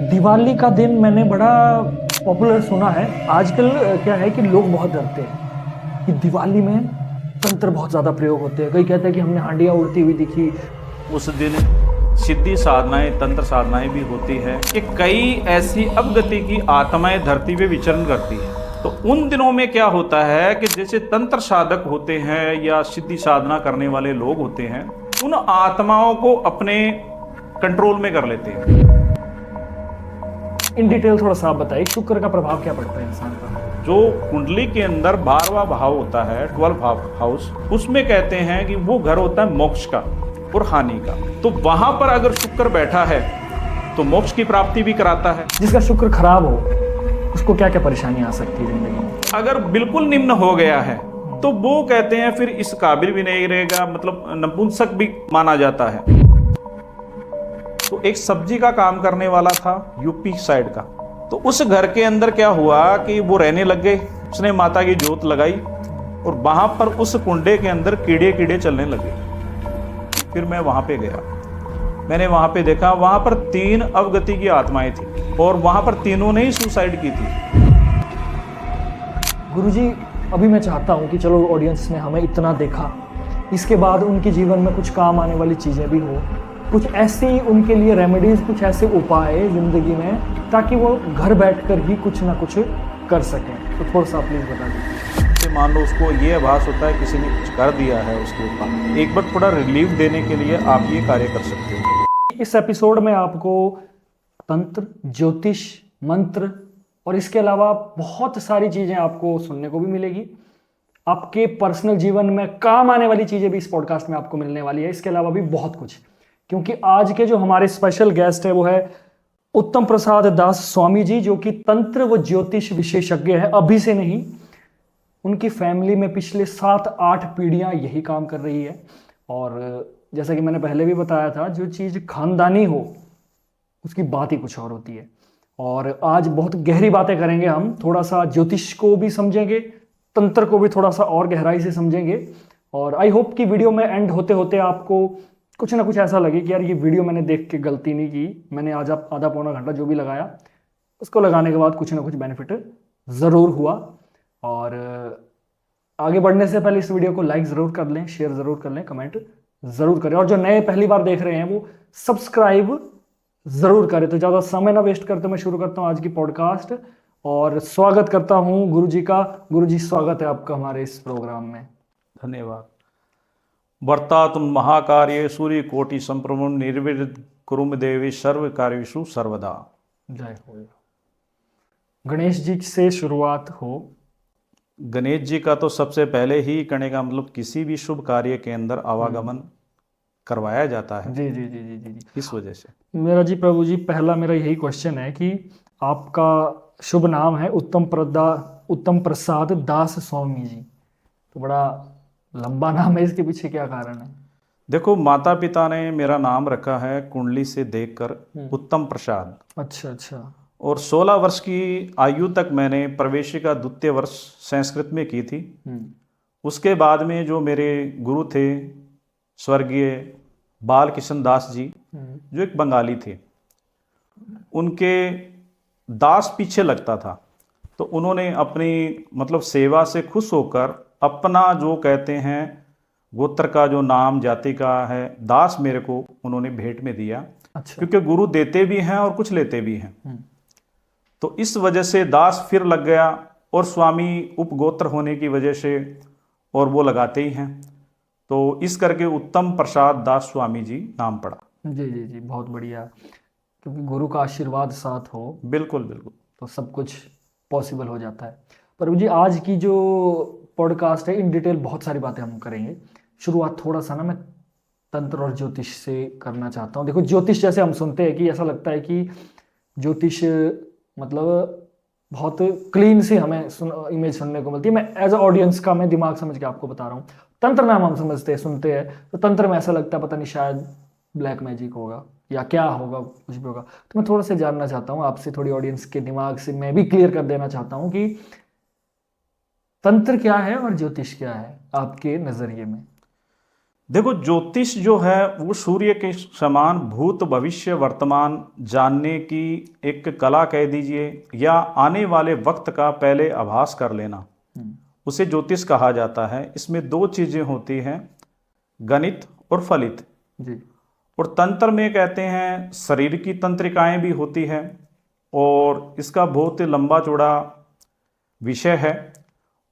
दिवाली का दिन मैंने बड़ा पॉपुलर सुना है आजकल। क्या है कि लोग बहुत डरते हैं कि दिवाली में तंत्र बहुत ज़्यादा प्रयोग होते हैं। कई कहते हैं कि हमने हांडियाँ उड़ती हुई दिखी। उस दिन सिद्धि साधनाएं, तंत्र साधनाएं भी होती है कि कई ऐसी अवगति की आत्माएं धरती पे विचरण करती है। तो उन दिनों में क्या होता है कि जैसे तंत्र साधक होते हैं या सिद्धि साधना करने वाले लोग होते हैं, उन आत्माओं को अपने कंट्रोल में कर लेते हैं। इन डिटेल थोड़ा सा आप बताइए, शुक्र का प्रभाव क्या पड़ता है इंसान पर? जो कुंडली के अंदर 12वां भाव होता है, 12 हाउस, उसमें कहते हैं कि वो घर होता है मोक्ष का और हानि का। तो वहां पर अगर शुक्र बैठा है तो मोक्ष की प्राप्ति भी कराता है। जिसका शुक्र खराब हो उसको क्या क्या परेशानी आ सकती है जिंदगी में? अगर बिल्कुल निम्न हो गया है तो वो कहते हैं फिर इस काबिल भी नहीं रहेगा, मतलब नपुंसक भी माना जाता है। तो एक सब्जी का काम करने वाला था यूपी साइड का, तो उस घर के अंदर क्या हुआ कि वो रहने लग गए। उसने माता की जोत लगाई और वहां पर उस कुंडे के अंदर कीड़े कीड़े चलने लगे। फिर मैं वहां पे गया, मैंने वहां पे देखा, वहां पर 3 अवगति की आत्माएं थी और वहां पर तीनों ने ही सुसाइड की थी। गुरुजी, अभी मैं चाहता हूँ कि चलो ऑडियंस ने हमें इतना देखा, इसके बाद उनके जीवन में कुछ काम आने वाली चीज़ें भी हो, कुछ ऐसी उनके लिए रेमेडीज, कुछ ऐसे उपाय जिंदगी में, ताकि वो घर बैठकर ही कुछ ना कुछ कर सकें। तो थोड़ा सा प्लीज़ बता दीजिए। मान लो उसको ये आभास होता है किसी ने कुछ कर दिया है उसके ऊपर, एक बार थोड़ा रिलीफ देने के लिए आप ये कार्य कर सकते हो। इस एपिसोड में आपको तंत्र, ज्योतिष, मंत्र और इसके अलावा बहुत सारी चीज़ें आपको सुनने को भी मिलेगी। आपके पर्सनल जीवन में काम आने वाली चीज़ें भी इस पॉडकास्ट में आपको मिलने वाली है। इसके अलावा भी बहुत कुछ, क्योंकि आज के जो हमारे स्पेशल गेस्ट है वो है उत्तम प्रसाद दास स्वामी जी, जो कि तंत्र व ज्योतिष विशेषज्ञ है। अभी से नहीं, उनकी फैमिली में पिछले 7-8 पीढ़ियां यही काम कर रही है। और जैसा कि मैंने पहले भी बताया था, जो चीज़ खानदानी हो उसकी बात ही कुछ और होती है। और आज बहुत गहरी बातें करेंगे हम, थोड़ा सा ज्योतिष को भी समझेंगे, तंत्र को भी थोड़ा सा और गहराई से समझेंगे। और आई होप कि वीडियो में एंड होते होते आपको कुछ ना कुछ ऐसा लगे कि यार ये वीडियो मैंने देख के गलती नहीं की, मैंने आज आधा पौना घंटा जो भी लगाया उसको लगाने के बाद कुछ ना कुछ बेनिफिट ज़रूर हुआ। और आगे बढ़ने से पहले इस वीडियो को लाइक ज़रूर कर लें, शेयर ज़रूर कर लें, कमेंट ज़रूर करें, और जो नए पहली बार देख रहे हैं वो सब्सक्राइब ज़रूर करें। तो ज़्यादा समय ना वेस्ट करते मैं शुरू करता हूँ आज की पॉडकास्ट और स्वागत करता हूँ गुरु जी का। गुरु जी, स्वागत है आपका हमारे इस प्रोग्राम में। धन्यवाद। वर्तातुम महाकार्ये सूर्य कोटि संप्रभु निर्विघ्नं कुरु देवी सर्व कार्येषु सर्वदा। जय हो। गणेश जी से शुरुआत हो। गणेश जी का तो सबसे पहले ही करने का मतलब किसी भी शुभ कार्य के अंदर आवागमन करवाया जाता है। जी जी जी जी जी जी। इस वजह से मेरा जी प्रभु जी, पहला मेरा यही क्वेश्चन है कि आपका शुभ नाम है उत्तम प्रसाद दास स्वामी जी, तो बड़ा लंबा नाम है, इसके पीछे क्या कारण है? देखो, माता पिता ने मेरा नाम रखा है कुंडली से देखकर उत्तम प्रसाद। अच्छा अच्छा। और 16 वर्ष की आयु तक मैंने प्रवेशिका द्वितीय वर्ष संस्कृत में की थी। उसके बाद में जो मेरे गुरु थे स्वर्गीय बाल कृष्ण दास जी, जो एक बंगाली थे, उनके दास पीछे लगता था, तो उन्होंने अपनी मतलब सेवा से खुश होकर अपना जो कहते हैं गोत्र का जो नाम जाति का है दास, मेरे को उन्होंने भेंट में दिया। अच्छा। क्योंकि गुरु देते भी हैं और कुछ लेते भी हैं, तो इस वजह से दास फिर लग गया, और स्वामी उपगोत्र होने की वजह से और वो लगाते ही हैं, तो इस करके उत्तम प्रसाद दास स्वामी जी नाम पड़ा। जी जी जी, बहुत बढ़िया, क्योंकि गुरु का आशीर्वाद साथ हो बिल्कुल बिल्कुल, तो सब कुछ पॉसिबल हो जाता है। प्रभु जी, आज की जो पॉडकास्ट है इन डिटेल बहुत सारी बातें हम करेंगे। शुरुआत थोड़ा सा ना मैं तंत्र और ज्योतिष से करना चाहता हूँ। देखो, ज्योतिष जैसे हम सुनते हैं कि ऐसा लगता है कि ज्योतिष मतलब बहुत क्लीन सी हमें इमेज सुनने को मिलती है। मैं एज अ ऑडियंस का मैं दिमाग समझ के आपको बता रहा हूँ। तंत्र नाम हम समझते हैं, सुनते हैं, तो तंत्र में ऐसा लगता है पता नहीं शायद ब्लैक मैजिक होगा या क्या होगा, कुछ भी होगा। तो मैं थोड़ा सा जानना चाहता हूँ आपसे, थोड़ी ऑडियंस के दिमाग से मैं भी क्लियर कर देना चाहता हूँ कि तंत्र क्या है और ज्योतिष क्या है आपके नजरिए में। देखो, ज्योतिष जो है वो सूर्य के समान भूत भविष्य वर्तमान जानने की एक कला कह दीजिए, या आने वाले वक्त का पहले आभास कर लेना, उसे ज्योतिष कहा जाता है। इसमें दो चीजें होती हैं, गणित और फलित। जी। और तंत्र में कहते हैं शरीर की तंत्रिकाएं भी होती है, और इसका बहुत लंबा चौड़ा विषय है,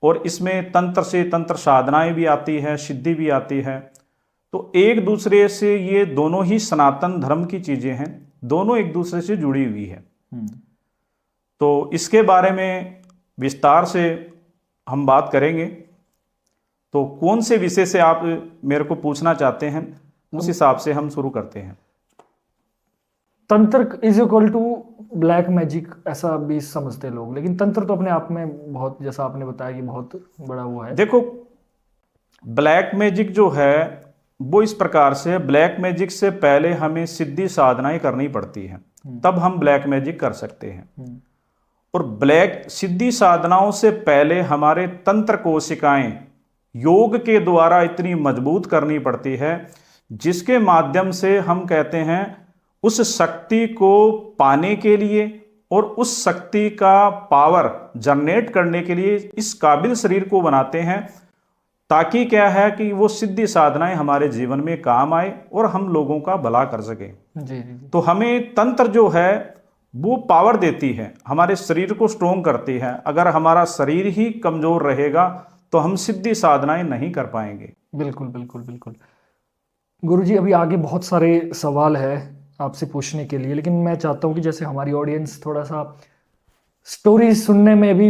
और इसमें तंत्र से तंत्र साधनाएं भी आती है, सिद्धि भी आती है। तो एक दूसरे से ये दोनों ही सनातन धर्म की चीजें हैं, दोनों एक दूसरे से जुड़ी हुई है। तो इसके बारे में विस्तार से हम बात करेंगे। तो कौन से विषय से आप मेरे को पूछना चाहते हैं, उस हिसाब से हम शुरू करते हैं। Tantra is equal to black magic, ऐसा भी समझते हैं लोग, लेकिन तंत्र तो अपने आप में बहुत, जैसा आपने बताया कि बहुत बड़ा वो है। देखो, ब्लैक मैजिक जो है वो इस प्रकार से, ब्लैक मैजिक से पहले हमें सिद्धि साधनाएं करनी पड़ती हैं, तब हम ब्लैक मैजिक कर सकते हैं। और ब्लैक सिद्धि साधनाओं से पहले हमारे तंत्र कोशिकाएं योग के द्वारा इतनी मजबूत करनी पड़ती है, जिसके माध्यम से हम कहते हैं उस शक्ति को पाने के लिए और उस शक्ति का पावर जनरेट करने के लिए इस काबिल शरीर को बनाते हैं, ताकि क्या है कि वो सिद्धि साधनाएं हमारे जीवन में काम आए और हम लोगों का भला कर सके। जी। तो हमें तंत्र जो है वो पावर देती है, हमारे शरीर को स्ट्रोंग करती है। अगर हमारा शरीर ही कमजोर रहेगा तो हम सिद्धि साधनाएं नहीं कर पाएंगे। बिल्कुल बिल्कुल बिल्कुल। गुरुजी, अभी आगे बहुत सारे सवाल है आपसे पूछने के लिए, लेकिन मैं चाहता हूँ कि जैसे हमारी ऑडियंस थोड़ा सा स्टोरी सुनने में भी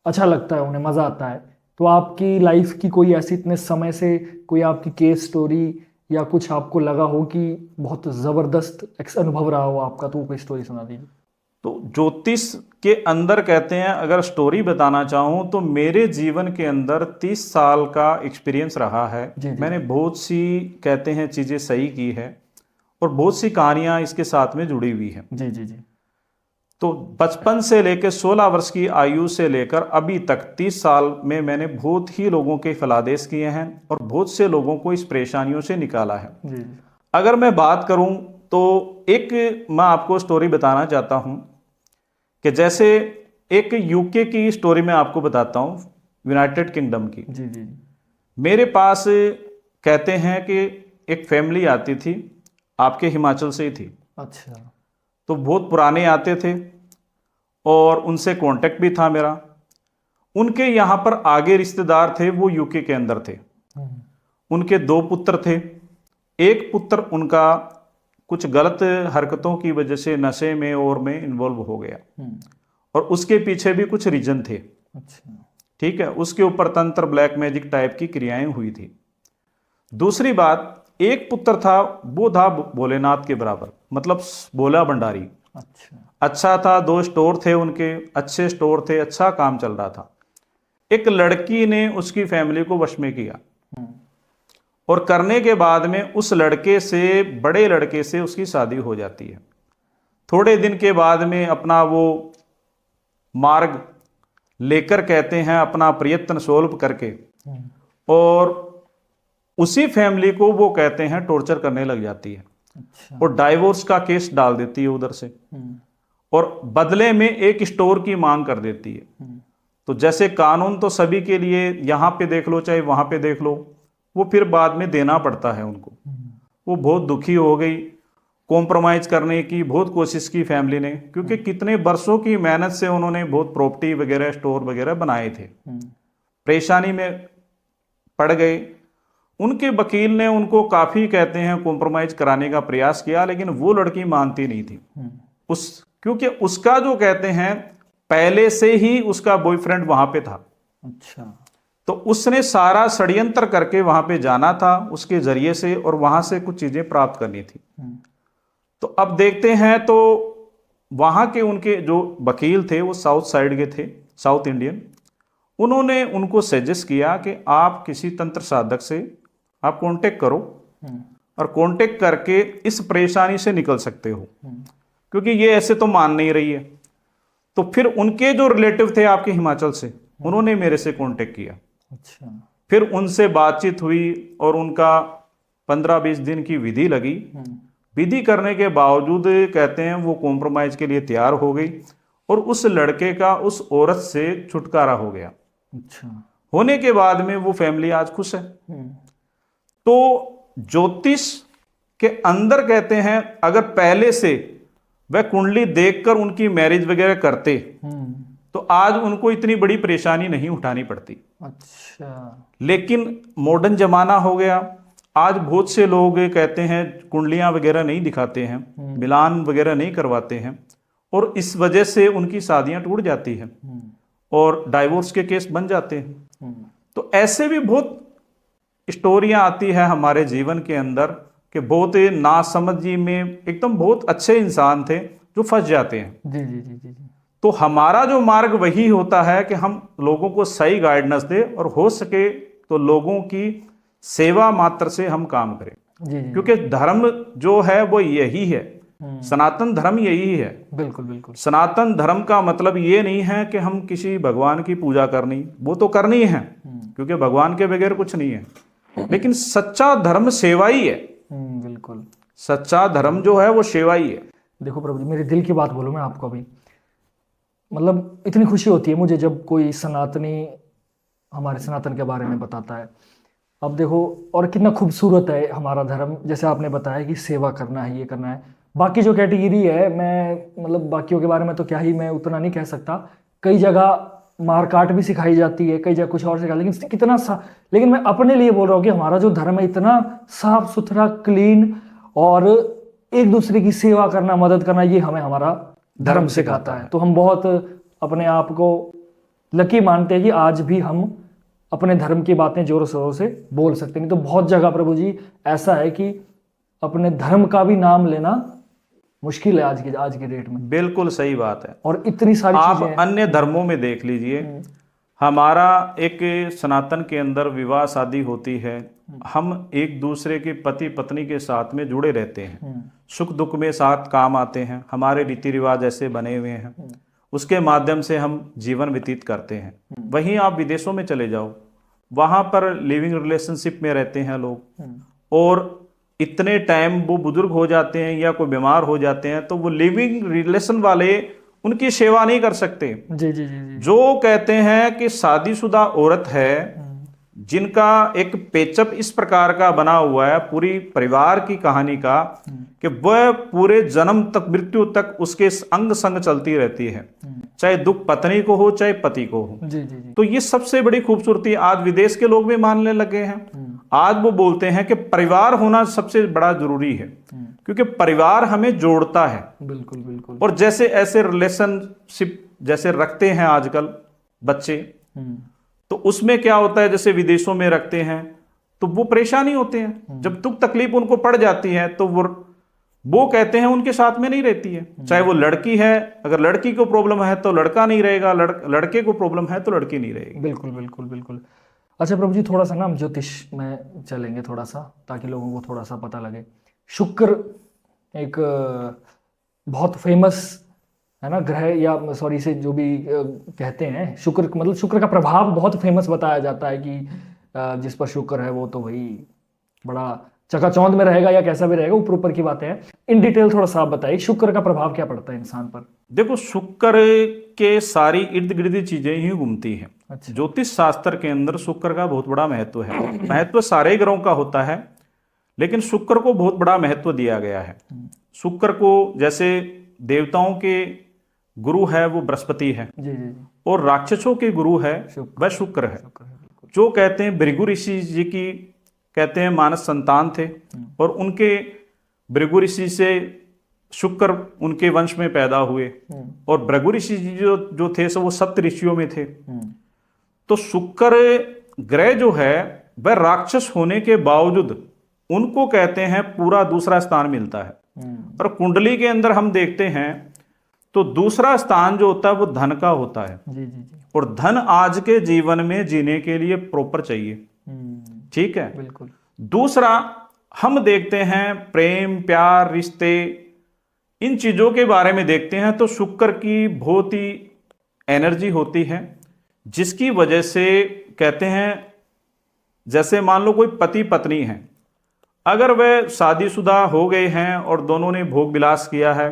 अच्छा लगता है, उन्हें मज़ा आता है, तो आपकी लाइफ की कोई ऐसी इतने समय से कोई आपकी केस स्टोरी या कुछ आपको लगा हो कि बहुत ज़बरदस्त अनुभव रहा हो आपका, तो कोई स्टोरी सुना दीजिए। तो ज्योतिष के अंदर कहते हैं, अगर स्टोरी बताना चाहूँ तो मेरे जीवन के अंदर 30 साल का एक्सपीरियंस रहा है। जी। मैंने बहुत सी कहते हैं चीज़ें सही की है, और बहुत सी कहानियाँ इसके साथ में जुड़ी हुई हैं। जी जी जी। तो बचपन से लेकर 16 वर्ष की आयु से लेकर अभी तक 30 साल में मैंने बहुत ही लोगों के फलादेश किए हैं, और बहुत से लोगों को इस परेशानियों से निकाला है। जी। अगर मैं बात करूं तो एक मैं आपको स्टोरी बताना चाहता हूं, कि जैसे एक यूके की स्टोरी मैं आपको बताता हूं, यूनाइटेड किंगडम की। जी जी। मेरे पास कहते हैं कि एक फैमिली आती थी, आपके हिमाचल से ही थी। अच्छा। तो बहुत पुराने आते थे, और उनसे कांटेक्ट भी था मेरा। उनके यहाँ पर आगे रिश्तेदार थे, वो यूके के अंदर थे। उनके 2 पुत्र थे। एक पुत्र उनका कुछ गलत हरकतों की वजह से नशे में और में इन्वॉल्व हो गया, और उसके पीछे भी कुछ रीजन थे। अच्छा। ठीक है, उसके ऊपर तंत्र ब्लैक मैजिक टाइप की क्रियाएं हुई थी। दूसरी बात, एक पुत्र था, वो था भोलेनाथ के बराबर, मतलब भोला भंडारी। अच्छा था, 2 स्टोर थे उनके, अच्छे स्टोर थे, अच्छा काम चल रहा था। एक लड़की ने उसकी फैमिली को वश में किया, और करने के बाद में उस लड़के से, बड़े लड़के से उसकी शादी हो जाती है। थोड़े दिन के बाद में अपना वो मार्ग लेकर, कहते हैं अपना प्रयत्न सोल्व करके, और उसी फैमिली को वो कहते हैं टॉर्चर करने लग जाती है। अच्छा। और डाइवोर्स का केस डाल देती है उधर से, और बदले में एक स्टोर की मांग कर देती है। तो जैसे कानून तो सभी के लिए, यहाँ पे देख लो चाहे वहाँ पे देख लो, वो फिर बाद में देना पड़ता है उनको। वो बहुत दुखी हो गई, कॉम्प्रोमाइज करने की बहुत कोशिश की फैमिली ने, क्योंकि कितने वर्षों की मेहनत से उन्होंने बहुत प्रॉपर्टी वगैरह, स्टोर वगैरह बनाए थे। परेशानी में पड़ गए। उनके वकील ने उनको काफ़ी, कहते हैं, कॉम्प्रोमाइज कराने का प्रयास किया, लेकिन वो लड़की मानती नहीं थी। क्योंकि उसका जो कहते हैं पहले से ही उसका बॉयफ्रेंड वहां पे था। अच्छा। तो उसने सारा षड्यंत्र करके वहां पे जाना था उसके जरिए से, और वहां से कुछ चीजें प्राप्त करनी थी। तो अब देखते हैं, तो वहां के उनके जो वकील थे वो साउथ साइड के थे, साउथ इंडियन। उन्होंने उनको सजेस्ट किया कि आप किसी तंत्र साधक से आप कांटेक्ट करो, और कांटेक्ट करके इस परेशानी से निकल सकते हो, क्योंकि ये ऐसे तो मान नहीं रही है। तो फिर उनके जो रिलेटिव थे आपके हिमाचल से, उन्होंने मेरे से कांटेक्ट किया। अच्छा। फिर उनसे बातचीत हुई और उनका 15-20 दिन की विधि लगी। विधि करने के बावजूद कहते हैं वो कॉम्प्रोमाइज के लिए तैयार हो गई और उस लड़के का उस औरत से छुटकारा हो गया। अच्छा। होने के बाद में वो फैमिली आज खुश है। तो ज्योतिष के अंदर कहते हैं अगर पहले से वह कुंडली देखकर उनकी मैरिज वगैरह करते तो आज उनको इतनी बड़ी परेशानी नहीं उठानी पड़ती। अच्छा। लेकिन मॉडर्न जमाना हो गया, आज बहुत से लोग कहते हैं कुंडलियां वगैरह नहीं दिखाते हैं, मिलान वगैरह नहीं करवाते हैं और इस वजह से उनकी शादियां टूट जाती हैं और डाइवोर्स के केस बन जाते हैं। तो ऐसे भी बहुत स्टोरियां आती है हमारे जीवन के अंदर कि बहुत नासमझी में एकदम बहुत अच्छे इंसान थे जो फंस जाते हैं। जी जी जी जी। तो हमारा जो मार्ग वही होता है कि हम लोगों को सही गाइडेंस दें और हो सके तो लोगों की सेवा मात्र से हम काम करें। जी जी। क्योंकि धर्म जो है वो यही है, सनातन धर्म यही है। बिल्कुल बिल्कुल। सनातन धर्म का मतलब ये नहीं है कि हम किसी भगवान की पूजा करनी, वो तो करनी है क्योंकि भगवान के बगैर कुछ नहीं है, लेकिन सच्चा धर्म सेवा ही है। बिल्कुल। सच्चा धर्म जो है वो सेवा ही है। देखो प्रभु जी, मेरे दिल की बात बोलूं मैं आपको अभी, मतलब इतनी खुशी होती है मुझे जब कोई सनातनी हमारे सनातन के बारे में बताता है। अब देखो और कितना खूबसूरत है हमारा धर्म, जैसे आपने बताया कि सेवा करना है, ये करना है। बाकी जो कैटेगरी है, मैं मतलब बाकियों के बारे में तो क्या ही मैं उतना नहीं कह सकता। कई जगह मारकाट भी सिखाई जाती है, कई जगह कुछ और सिखा, लेकिन कितना लेकिन मैं अपने लिए बोल रहा हूँ कि हमारा जो धर्म है इतना साफ सुथरा, क्लीन और एक दूसरे की सेवा करना, मदद करना, ये हमें हमारा धर्म सिखाता है। तो हम बहुत अपने आप को लकी मानते हैं कि आज भी हम अपने धर्म की बातें जोरों शोरों से बोल सकते हैं। नहीं तो बहुत जगह प्रभु जी ऐसा है कि अपने धर्म का भी नाम लेना मुश्किल है आज की डेट में। बिल्कुल सही बात है। और इतनी सारी आप चीजें अन्य धर्मों में देख लीजिए, हमारा एक सनातन के अंदर विवाह शादी होती है, हम एक दूसरे के पति पत्नी के साथ में जुड़े रहते हैं, सुख दुख में साथ काम आते हैं, हमारे रीति रिवाज ऐसे बने हुए हैं, उसके माध्यम से हम जीवन व्यतीत करते हैं। वहीं आप विदेशों में चले जाओ, वहां पर लिविंग रिलेशनशिप में रहते हैं लोग और इतने टाइम वो बुजुर्ग हो जाते हैं या कोई बीमार हो जाते हैं तो वो लिविंग रिलेशन वाले उनकी सेवा नहीं कर सकते। जी जी जी जी। जो कहते हैं कि शादीशुदा औरत है जिनका एक पेचअप इस प्रकार का बना हुआ है पूरी परिवार की कहानी का कि वह पूरे जन्म तक मृत्यु तक उसके अंग संग चलती रहती है, चाहे दुख पत्नी को हो चाहे पति को हो। जी जी जी। तो ये सबसे बड़ी खूबसूरती आज विदेश के लोग भी मानने लगे हैं। आज वो बोलते हैं कि परिवार होना सबसे बड़ा जरूरी है क्योंकि परिवार हमें जोड़ता है। बिल्कुल बिल्कुल। और जैसे ऐसे रिलेशनशिप जैसे रखते हैं आजकल बच्चे, तो उसमें क्या होता है, जैसे विदेशों में रखते हैं तो वो परेशानी होते हैं, जब दुख तकलीफ उनको पड़ जाती है तो वो कहते हैं उनके साथ में नहीं रहती है। चाहे वो लड़की है, अगर लड़की को प्रॉब्लम है तो लड़का नहीं रहेगा, लड़के को प्रॉब्लम है तो लड़की नहीं रहेगी। बिल्कुल बिल्कुल बिल्कुल। अच्छा प्रभु जी, थोड़ा सा ना हम ज्योतिष में चलेंगे थोड़ा सा, ताकि लोगों को थोड़ा सा पता लगे। शुक्र एक बहुत फेमस है ना ग्रह, या सॉरी से जो भी कहते हैं, शुक्र मतलब शुक्र का प्रभाव बहुत फेमस बताया जाता है कि जिस पर शुक्र है वो तो भाई बड़ा चकाचौंध में रहेगा या कैसा भी रहेगा, ऊपर ऊपर की बातें हैं। इन डिटेल थोड़ा सा आप बताइए, शुक्र का प्रभाव क्या पड़ता है इंसान पर? देखो, शुक्र के सारी इर्द गिर्द चीजें ही घूमती हैं। अच्छा। ज्योतिष शास्त्र के अंदर शुक्र का बहुत बड़ा महत्व है। महत्व सारे ग्रहों का होता है लेकिन शुक्र को बहुत बड़ा महत्व दिया गया है। शुक्र को जैसे देवताओं के गुरु है वो बृहस्पति है, जी जी जी। और राक्षसों के गुरु है वह शुक्र है। जो कहते हैं भृगु ऋषि जी की कहते हैं मानस संतान थे और उनके भृगु ऋषि से शुक्र उनके वंश में पैदा हुए और भृगु ऋषि जी जो थे सो वो सप्त ऋषियों में थे। तो शुक्र ग्रह जो है वह राक्षस होने के बावजूद उनको कहते हैं पूरा दूसरा स्थान मिलता है। और कुंडली के अंदर हम देखते हैं तो दूसरा स्थान जो होता है वो धन का होता है। जी जी जी। और धन आज के जीवन में जीने के लिए प्रॉपर चाहिए, ठीक है। बिल्कुल। दूसरा हम देखते हैं प्रेम प्यार रिश्ते, इन चीजों के बारे में देखते हैं तो शुक्र की बहुत ही एनर्जी होती है जिसकी वजह से कहते हैं जैसे मान लो कोई पति पत्नी है, अगर वह शादीशुदा हो गए हैं और दोनों ने भोग विलास किया है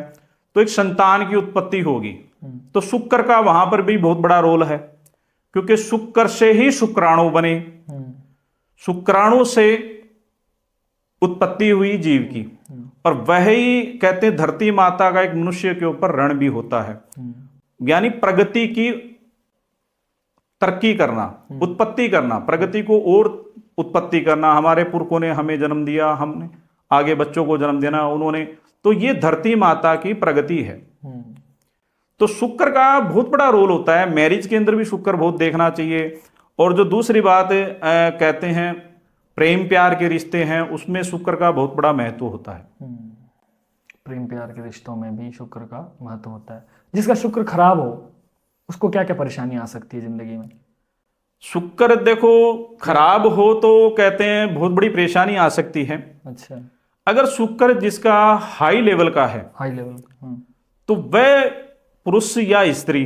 तो एक संतान की उत्पत्ति होगी। तो शुक्र का वहां पर भी बहुत बड़ा रोल है, क्योंकि शुक्र से ही शुक्राणु बने, शुक्राणु से उत्पत्ति हुई जीव की, और वही कहते हैं धरती माता का एक मनुष्य के ऊपर ऋण भी होता है। यानी प्रगति की तरक्की करना, उत्पत्ति करना, प्रगति को और उत्पत्ति करना। हमारे पुरखों ने हमें जन्म दिया, हमने आगे बच्चों को जन्म देना उन्होंने, तो ये धरती माता की प्रगति है। तो शुक्र का बहुत बड़ा रोल होता है। मैरिज के अंदर भी शुक्र बहुत देखना चाहिए। और जो दूसरी बात कहते हैं प्रेम प्यार के रिश्ते हैं, उसमें शुक्र का बहुत बड़ा महत्व होता है। प्रेम प्यार के रिश्तों में भी शुक्र का महत्व होता है। जिसका शुक्र खराब हो उसको क्या क्या परेशानी आ सकती है जिंदगी में? शुक्र देखो खराब हो तो कहते हैं बहुत बड़ी परेशानी आ सकती है। अच्छा। अगर शुक्र जिसका हाई लेवल का है, हाई लेवल, तो वह पुरुष या स्त्री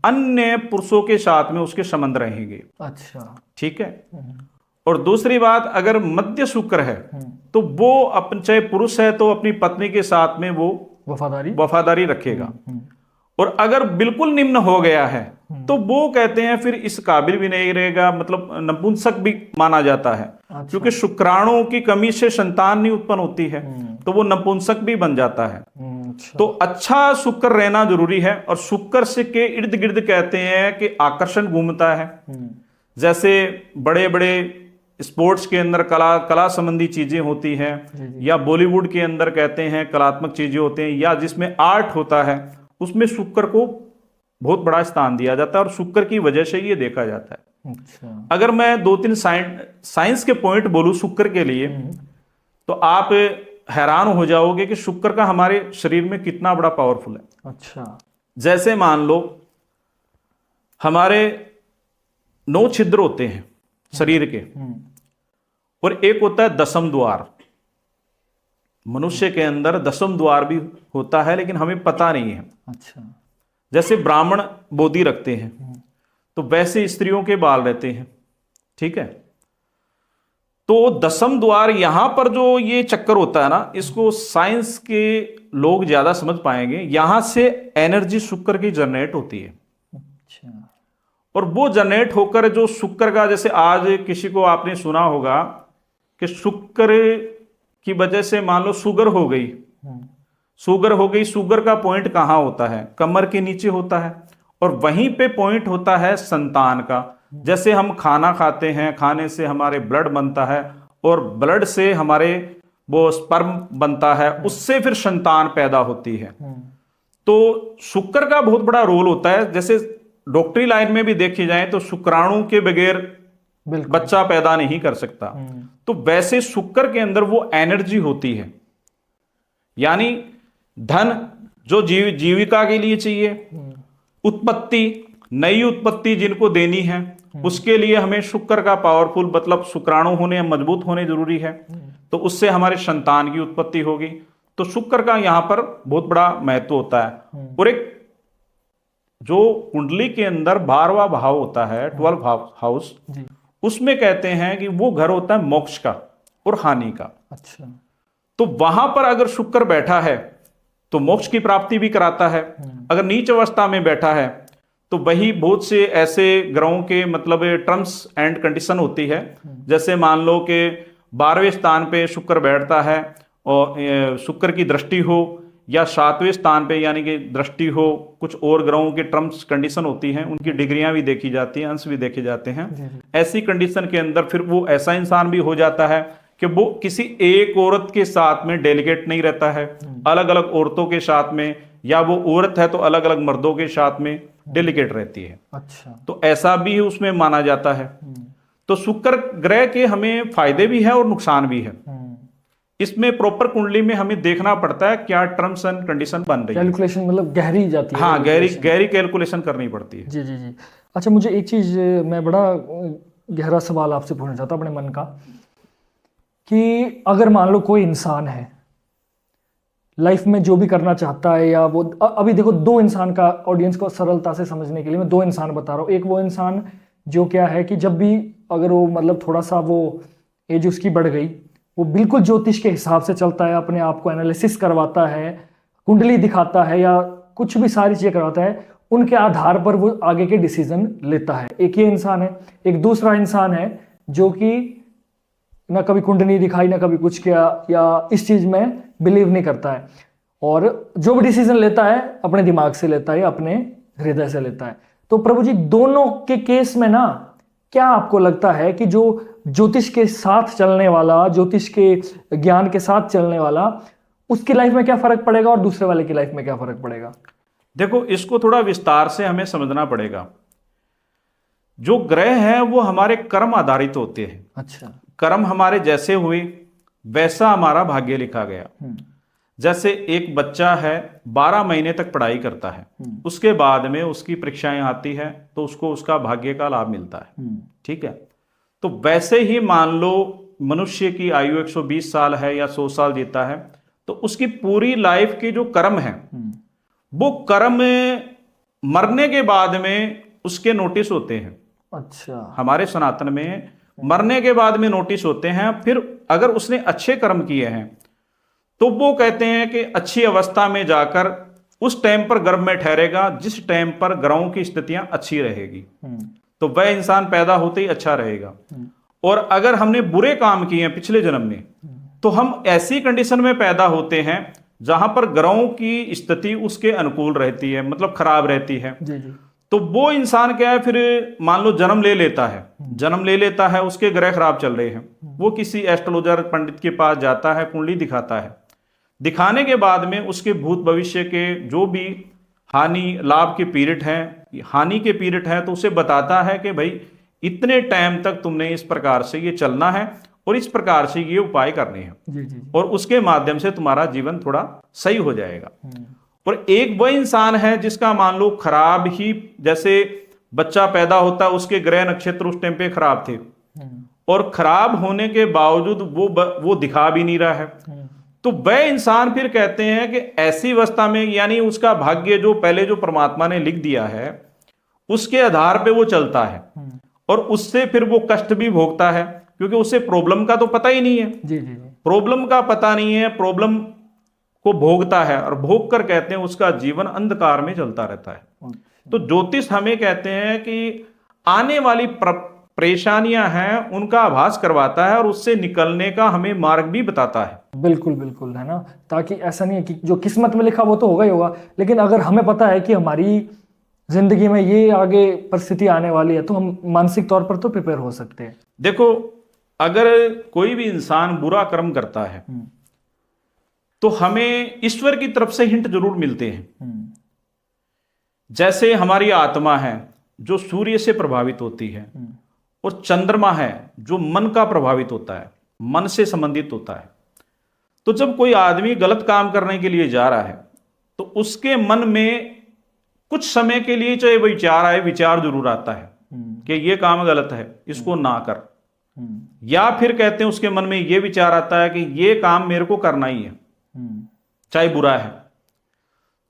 अन्य पुरुषों के साथ में उसके संबंध रहेंगे। अच्छा, ठीक है। और दूसरी बात, अगर मध्य शुक्र है तो वो अपन चाहे पुरुष है तो अपनी पत्नी के साथ में वो वफादारी रखेगा। और अगर बिल्कुल निम्न हो गया है तो वो कहते हैं फिर इस काबिल भी नहीं रहेगा, मतलब नपुंसक भी माना जाता है। अच्छा। क्योंकि शुक्राणु की कमी से संतान नहीं उत्पन्न होती है तो वो नपुंसक भी बन जाता है। अच्छा। तो अच्छा शुक्र रहना जरूरी है। और शुक्र से के इर्द गिर्द कहते हैं कि आकर्षण घूमता है। जैसे बड़े बड़े स्पोर्ट्स के अंदर कला संबंधी चीजें होती हैं, या बॉलीवुड के अंदर कहते हैं कलात्मक चीजें होते हैं, या जिसमें आर्ट होता है उसमें शुक्र को बहुत बड़ा स्थान दिया जाता है और शुक्र की वजह से ये देखा जाता है। अच्छा। अगर मैं 2-3 साइंस के पॉइंट बोलूं शुक्र के लिए तो आप हैरान हो जाओगे कि शुक्र का हमारे शरीर में कितना बड़ा पावरफुल है। अच्छा। जैसे मान लो हमारे 9 छिद्र होते हैं शरीर के, और एक होता है दशम द्वार। मनुष्य के अंदर दशम द्वार भी होता है लेकिन हमें पता नहीं है। अच्छा। जैसे ब्राह्मण बोधी रखते हैं तो वैसे स्त्रियों के बाल रहते हैं। ठीक है। तो दशम द्वार यहां पर जो ये चक्कर होता है ना, इसको साइंस के लोग ज्यादा समझ पाएंगे। यहां से एनर्जी शुक्र की जनरेट होती है। अच्छा। और वो जनरेट होकर जो शुक्र का, जैसे आज किसी को आपने सुना होगा कि शुक्र की वजह से मान लो शुगर हो गई, शुगर का पॉइंट कहां होता है? कमर के नीचे होता है। और वहीं पे पॉइंट होता है संतान का। जैसे हम खाना खाते हैं, खाने से हमारे ब्लड बनता है और ब्लड से हमारे वो स्पर्म बनता है, उससे फिर संतान पैदा होती है। तो शुक्र का बहुत बड़ा रोल होता है। जैसे डॉक्टरी लाइन में भी देखी जाए तो शुक्राणु के बगैर बच्चा पैदा नहीं कर सकता। तो वैसे शुक्र के अंदर वो एनर्जी होती है। यानी धन जो जीविका के लिए चाहिए, उत्पत्ति, नई उत्पत्ति जिनको देनी है, उसके लिए हमें शुक्र का पावरफुल, मतलब शुक्राणु होने, मजबूत होने जरूरी है। तो उससे हमारे संतान की उत्पत्ति होगी। तो शुक्र का यहां पर बहुत बड़ा महत्व होता है। और एक जो कुंडली के अंदर 12वां भाव होता है, 12th हाउस, उसमें कहते हैं कि वो घर होता है मोक्ष का और हानि का। अच्छा। तो वहां पर अगर शुक्र बैठा है तो मोक्ष की प्राप्ति भी कराता है। अगर नीच अवस्था में बैठा है तो वही बहुत से ऐसे ग्रहों के मतलब टर्म्स एंड कंडीशन होती है। जैसे मान लो कि 12वें स्थान पे शुक्र बैठता है और शुक्र की दृष्टि हो, या 7वें स्थान पे यानी कि दृष्टि हो, कुछ और ग्रहों के टर्म्स कंडीशन होती हैं, उनकी डिग्रियां भी देखी जाती हैं, अंश भी देखे जाते हैं। ऐसी कंडीशन के अंदर फिर वो ऐसा इंसान भी हो जाता है कि वो किसी एक औरत के साथ में डेलीगेट नहीं रहता है, अलग अलग औरतों के साथ में, या वो औरत है तो अलग अलग मर्दों के साथ में डेलीगेट रहती है। अच्छा। तो ऐसा भी उसमें माना जाता है। तो शुक्र ग्रह के हमें फायदे भी है और नुकसान भी है। इसमें प्रॉपर कुंडली में हमें देखना पड़ता है क्या टर्म्स एंड कंडीशन बन रही है। कैलकुलेशन मतलब गहरी जाती है। हाँ, गहरी कैलकुलेशन करनी पड़ती है। जी जी जी। अच्छा, मुझे एक चीज, मैं बड़ा गहरा सवाल आपसे पूछना चाहता हूँ अपने मन का, कि अगर मान लो कोई इंसान है लाइफ में जो भी करना चाहता है, या वो अभी देखो 2 इंसान का, ऑडियंस को सरलता से समझने के लिए मैं 2 इंसान बता रहा हूँ। एक वो इंसान जो क्या है कि जब भी अगर वो मतलब थोड़ा सा वो एज उसकी बढ़ गई, वो बिल्कुल ज्योतिष के हिसाब से चलता है, अपने आप को एनालिसिस करवाता है, कुंडली दिखाता है या कुछ भी सारी चीज़ें करवाता है, उनके आधार पर वो आगे के डिसीजन लेता है। एक ये इंसान है। एक दूसरा इंसान है जो कि ना कभी कुंडली दिखाई, ना कभी कुछ किया, या इस चीज़ में बिलीव नहीं करता है, और जो भी डिसीजन लेता है अपने दिमाग से लेता है, अपने हृदय से लेता है। तो प्रभु जी, दोनों के केस में ना क्या आपको लगता है कि जो ज्योतिष के साथ चलने वाला, ज्योतिष के ज्ञान के साथ चलने वाला, उसकी लाइफ में क्या फर्क पड़ेगा और दूसरे वाले की लाइफ में क्या फर्क पड़ेगा? देखो, इसको थोड़ा विस्तार से हमें समझना पड़ेगा। जो ग्रह हैं वो हमारे कर्म आधारित होते हैं। अच्छा। कर्म हमारे जैसे हुए वैसा हमारा भाग्य लिखा गया। जैसे एक बच्चा है 12 महीने तक पढ़ाई करता है, उसके बाद में उसकी परीक्षाएं आती है तो उसको उसका भाग्य का लाभ मिलता है। ठीक है, तो वैसे ही मान लो मनुष्य की आयु 120 साल है या 100 साल जीता है, तो उसकी पूरी लाइफ के जो कर्म है वो कर्म मरने के बाद में उसके नोटिस होते हैं। अच्छा। हमारे सनातन में मरने के बाद में नोटिस होते हैं। फिर अगर उसने अच्छे कर्म किए हैं तो वो कहते हैं कि अच्छी अवस्था में जाकर उस टाइम पर गर्भ में ठहरेगा जिस टाइम पर ग्रहों की स्थितियां अच्छी रहेगी, तो वह इंसान पैदा होते ही अच्छा रहेगा। और अगर हमने बुरे काम किए हैं पिछले जन्म में, तो हम ऐसी कंडीशन में पैदा होते हैं जहां पर ग्रहों की स्थिति उसके अनुकूल रहती है, मतलब खराब रहती है। जी जी। तो वो इंसान क्या है, फिर मान लो जन्म ले लेता है, उसके ग्रह खराब चल रहे हैं, वो किसी एस्ट्रोलॉजर पंडित के पास जाता है, कुंडली दिखाता है। दिखाने के बाद में उसके भूत भविष्य के जो भी हानि लाभ के पीरियड हैं, हानि के पीरियड है, तो उसे बताता है कि भाई इतने टाइम तक तुमने इस प्रकार से ये चलना है और इस प्रकार से ये उपाय करने हैं। जी जी। और उसके माध्यम से तुम्हारा जीवन थोड़ा सही हो जाएगा। और एक वह इंसान है जिसका मान लो खराब ही, जैसे बच्चा पैदा होता है उसके ग्रह नक्षत्र उस टाइम पे खराब थे, और खराब होने के बावजूद वो दिखा भी नहीं रहा है, तो वह इंसान फिर कहते हैं कि ऐसी अवस्था में, यानी उसका भाग्य जो पहले जो परमात्मा ने लिख दिया है उसके आधार पे वो चलता है, और उससे फिर वो कष्ट भी भोगता है, क्योंकि उसे प्रॉब्लम का तो पता ही नहीं है। जी जी। प्रॉब्लम का पता नहीं है, प्रॉब्लम को भोगता है, और भोग कर कहते हैं उसका जीवन अंधकार में चलता रहता है। तो ज्योतिष हमें कहते हैं कि आने वाली परेशानियां हैं उनका आभास करवाता है और उससे निकलने का हमें मार्ग भी बताता है। बिल्कुल बिल्कुल, है ना, ताकि ऐसा नहीं है कि जो किस्मत में लिखा वो तो होगा ही होगा, लेकिन अगर हमें पता है कि हमारी जिंदगी में ये आगे परिस्थिति आने वाली है तो हम मानसिक तौर पर तो प्रिपेयर हो सकते हैं। देखो, अगर कोई भी इंसान बुरा कर्म करता है तो हमें ईश्वर की तरफ से हिंट जरूर मिलते हैं। जैसे हमारी आत्मा है जो सूर्य से प्रभावित होती है, और चंद्रमा है जो मन का प्रभावित होता है, मन से संबंधित होता है। तो जब कोई आदमी गलत काम करने के लिए जा रहा है तो उसके मन में कुछ समय के लिए चाहे विचार आए, विचार जरूर आता है कि ये काम गलत है, इसको ना कर। या फिर कहते हैं उसके मन में ये विचार आता है कि ये काम मेरे को करना ही है, चाहे बुरा है।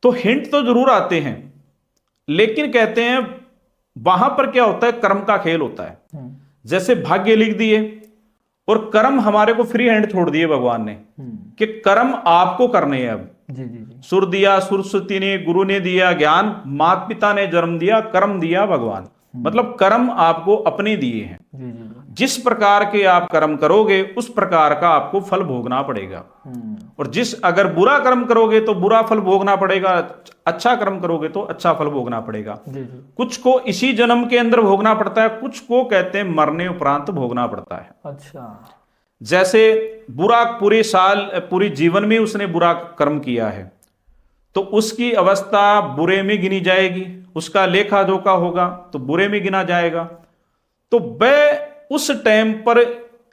तो हिंट तो जरूर आते हैं, लेकिन कहते हैं वहां पर क्या होता है, कर्म का खेल होता है। जैसे भाग्य लिख दिए और कर्म हमारे को फ्री हैंड छोड़ दिए भगवान ने कि कर्म आपको करने हैं। अब जी जी जी। सुर दिया सरस्वती ने, गुरु ने दिया ज्ञान, माता पिता ने जन्म दिया, कर्म दिया भगवान। मतलब कर्म आपको अपने दिए हैं। जी जी जी। जिस प्रकार के आप कर्म करोगे उस प्रकार का आपको फल भोगना पड़ेगा। और अगर बुरा कर्म करोगे तो बुरा फल भोगना पड़ेगा, अच्छा कर्म करोगे तो अच्छा फल भोगना पड़ेगा। जी जी। कुछ को इसी जन्म के अंदर भोगना पड़ता है, कुछ को कहते हैं मरने उपरांत भोगना पड़ता है। अच्छा। जैसे बुरा पूरी जीवन में उसने बुरा कर्म किया है तो उसकी अवस्था बुरे में गिनी जाएगी, उसका लेखा जोखा होगा तो बुरे में गिना जाएगा। तो वह उस टाइम पर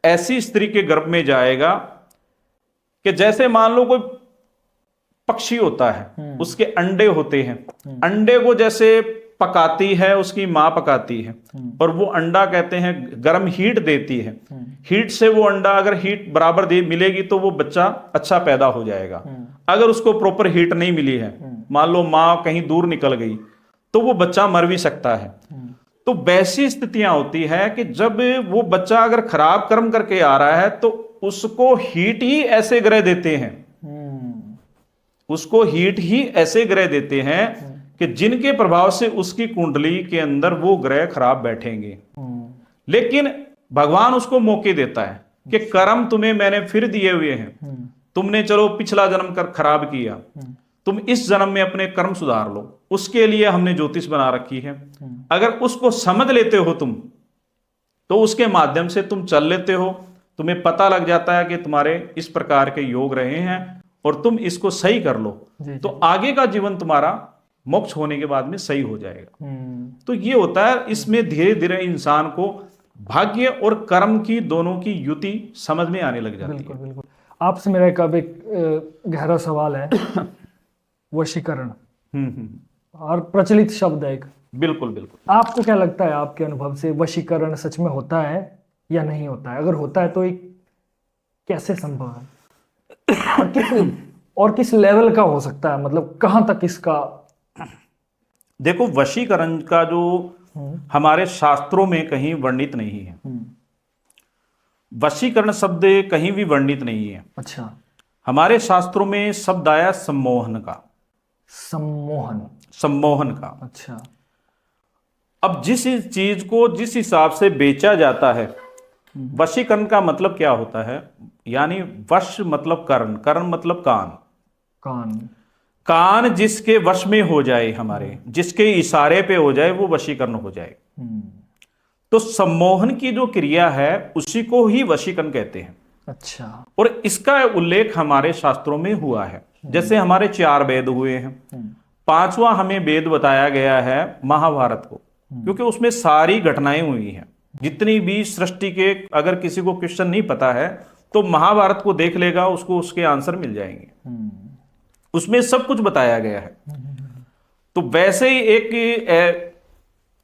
ऐसी स्त्री के गर्भ में जाएगा कि जैसे मान लो कोई पक्षी होता है, उसके अंडे होते हैं, अंडे को जैसे पकाती है उसकी मां पकाती है, और वो अंडा कहते हैं गर्म हीट देती है। हीट से वो अंडा, अगर हीट बराबर मिलेगी तो वो बच्चा अच्छा पैदा हो जाएगा। अगर उसको प्रॉपर हीट नहीं मिली है, मान लो मां कहीं दूर निकल गई, तो वो बच्चा मर भी सकता है। तो वैसी स्थितियां होती है कि जब वो बच्चा अगर खराब कर्म करके आ रहा है तो उसको हीट ही ऐसे ग्रह देते हैं, उसको हीट ही ऐसे ग्रह देते हैं कि जिनके प्रभाव से उसकी कुंडली के अंदर वो ग्रह खराब बैठेंगे। लेकिन भगवान उसको मौके देता है कि कर्म तुम्हें मैंने फिर दिए हुए हैं, तुमने चलो पिछला जन्म कर खराब किया, तुम इस जन्म में अपने कर्म सुधार लो, उसके लिए हमने ज्योतिष बना रखी है। अगर उसको समझ लेते हो तुम, तो उसके माध्यम से तुम चल लेते हो, तुम्हें पता लग जाता है कि तुम्हारे इस प्रकार के योग रहे हैं और तुम इसको सही कर लो, तो आगे का जीवन तुम्हारा मोक्ष होने के बाद में सही हो जाएगा। तो ये होता है, इसमें धीरे धीरे इंसान को भाग्य और कर्म की दोनों की युति समझ में आने लग जाती है। बिल्कुल बिल्कुल। आपसे मेरा एक गहरा सवाल है। वशीकरण और प्रचलित शब्द है एक। बिल्कुल बिल्कुल। आपको क्या लगता है, आपके अनुभव से वशीकरण सच में होता है या नहीं होता है? अगर होता है तो एक कैसे संभव है और किस लेवल का हो सकता है, मतलब कहां तक इसका? देखो, वशीकरण का जो हमारे शास्त्रों में कहीं वर्णित नहीं है, वशीकरण शब्द कहीं भी वर्णित नहीं है। अच्छा। हमारे शास्त्रों में शब्द आया सम्मोहन का। सम्मोहन का। अच्छा। अब जिस चीज को जिस हिसाब से बेचा जाता है, वशीकरण का मतलब क्या होता है, यानी वश मतलब कर्ण, कर्ण मतलब कान जिसके वश में हो जाए, हमारे जिसके इशारे पे हो जाए, वो वशीकरण हो जाए। तो सम्मोहन की जो क्रिया है उसी को ही वशीकरण कहते हैं। अच्छा। और इसका उल्लेख हमारे शास्त्रों में हुआ है। जैसे हमारे 4 वेद हुए हैं, 5वां हमें वेद बताया गया है महाभारत को, क्योंकि उसमें सारी घटनाएं हुई हैं। जितनी भी सृष्टि के, अगर किसी को क्वेश्चन नहीं पता है तो महाभारत को देख लेगा, उसको उसके आंसर मिल जाएंगे। उसमें सब कुछ बताया गया है। तो वैसे ही एक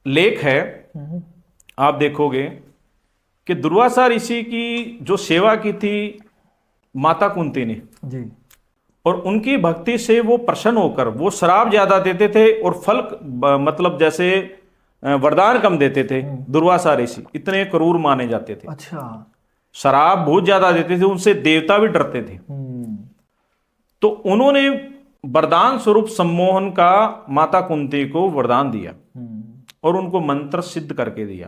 लेख है, आप देखोगे कि दुर्वासा ऋषि की जो सेवा की थी माता कुंती ने जी, और उनकी भक्ति से वो प्रसन्न होकर वो शराब ज्यादा देते थे और फल मतलब जैसे वरदान कम देते थे। दुर्वासा ऋषि इतने क्रूर माने जाते थे। अच्छा। शराब बहुत ज्यादा देते थे, उनसे देवता भी डरते थे। तो उन्होंने वरदान स्वरूप सम्मोहन का माता कुंती को वरदान दिया और उनको मंत्र सिद्ध करके दिया।